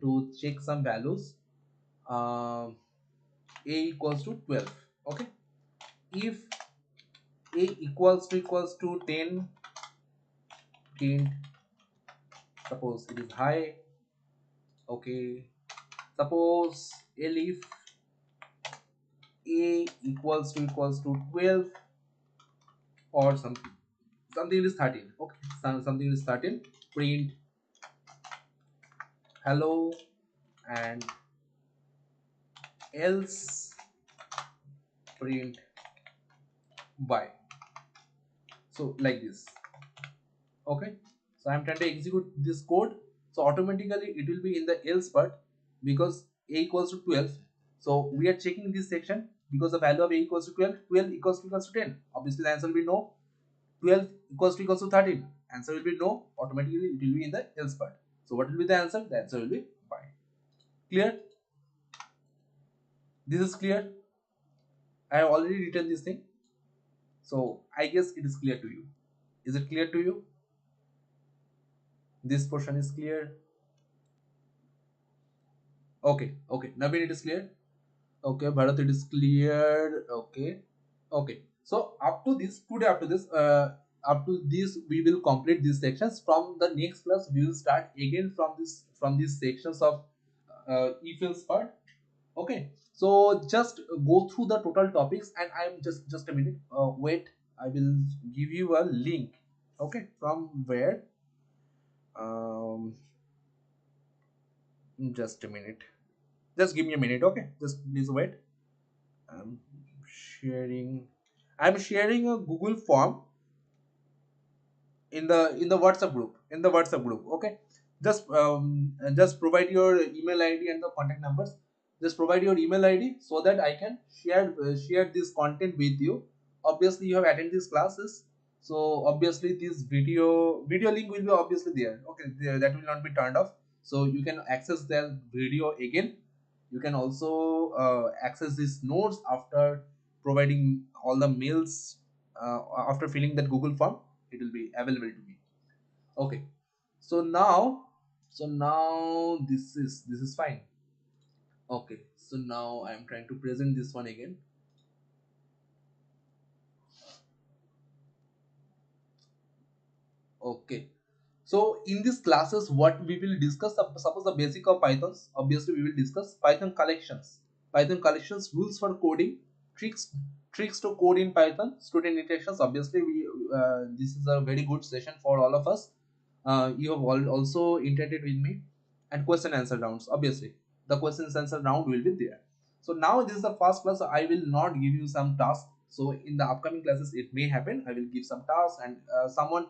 to check some values. A equals to 12. Okay, if a equals to 10, suppose it is high. Okay, suppose elif a equals to 12 or something is 13. Okay, something is 13. Print hello and else print y. So like this. Okay, so I'm trying to execute this code. So automatically it will be in the else part, because a equals to 12. So we are checking this section because the value of a equals to 12. 12 equals to 10. Obviously the answer will be no. 12 equals to 13. Answer will be no. Automatically it will be in the else part. So what will be the answer? The answer will be y. Clear? This is clear. I have already written this thing. So I guess it is clear to you. Is it clear to you? This portion is clear. Okay. Naveen, it is clear. Okay, Bharat, it is clear. Okay. So up to this, we will complete these sections. From the next class, we will start again from these sections of if else part. Okay. So just go through the total topics, and I'm just a minute. Wait, I will give you a link. Okay, from where? Um, just a minute. Just give me a minute. Okay, just please wait. I'm sharing. I'm sharing a Google form in the WhatsApp group. In the WhatsApp group. Okay. Just provide your email ID and the contact numbers. Just provide your email ID so that I can share this content with you. Obviously, you have attended these classes, so obviously this video link will be obviously there. Okay, that will not be turned off, so you can access the video again. You can also access these notes after providing all the mails. After filling that Google form, it will be available to me. Okay, so now this is fine. Okay, so now I am trying to present this one again. Okay, so in these classes, what we will discuss, suppose the basic of Pythons, obviously we will discuss Python collections, rules for coding, tricks tricks to code in Python, student interactions. Obviously, this is a very good session for all of us. You have also interacted with me, and question answer rounds. Obviously, the questions answer round will be there. So now this is the first class. So I will not give you some task. So in the upcoming classes, it may happen. I will give some tasks, and someone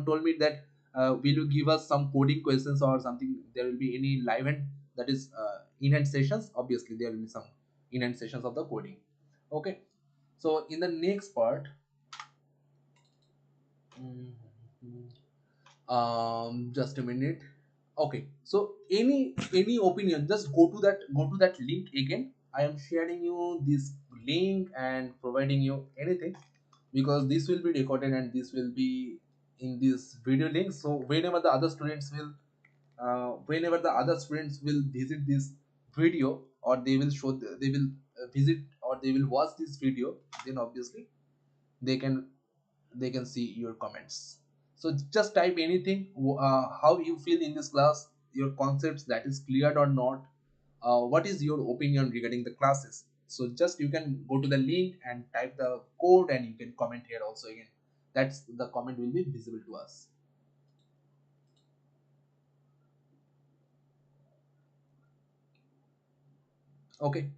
told me that will you give us some coding questions or something. There will be any live hand, that is in-hand sessions. Obviously there will be some in-hand sessions of the coding. Okay, so in the next part, just a minute. Okay, so any opinion, just go to that link again. I am sharing you this link and providing you anything, because this will be recorded and this will be in this video link. So whenever the other students will whenever the other students will visit this video, or they will they will visit, or they will watch this video, then obviously they can see your comments. So just type anything, how you feel in this class, your concepts that is cleared or not, what is your opinion regarding the classes. So just you can go to the link and type the code, and you can comment here also again. That's the comment will be visible to us. Okay.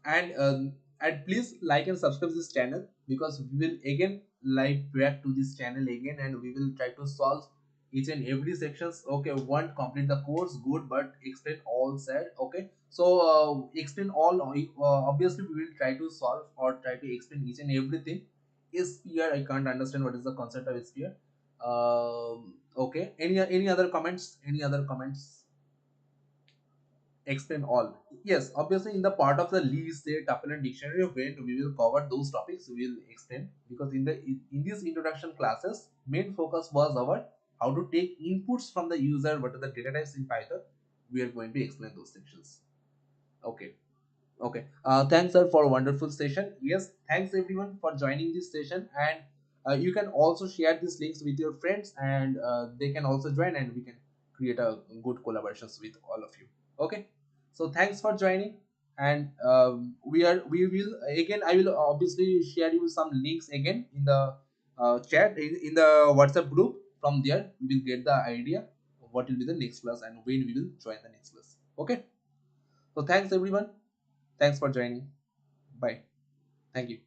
And please like and subscribe this channel, because we will again like back to this channel again, and we will try to solve each and every sections. Okay, one complete the course good, but explain all said. Okay, so explain all, obviously we will try to solve or try to explain each and everything. Is here I can't understand what is the concept of sphere. Okay, any other comments, any other comments? Explain all. Yes, obviously in the part of the list, say tuple and dictionary, when we will cover those topics, we will explain, because in these introduction classes, main focus was our how to take inputs from the user, what are the data types in Python. We are going to explain those sections. Okay. Okay. Thanks, sir, for a wonderful session. Yes, thanks everyone for joining this session, and you can also share these links with your friends, and they can also join, and we can create a good collaborations with all of you. Okay. So thanks for joining, and we will again. I will obviously share you some links again in the chat, in the WhatsApp group. From there, we will get the idea of what will be the next class and when we will join the next class. Okay. So thanks everyone. Thanks for joining. Bye. Thank you.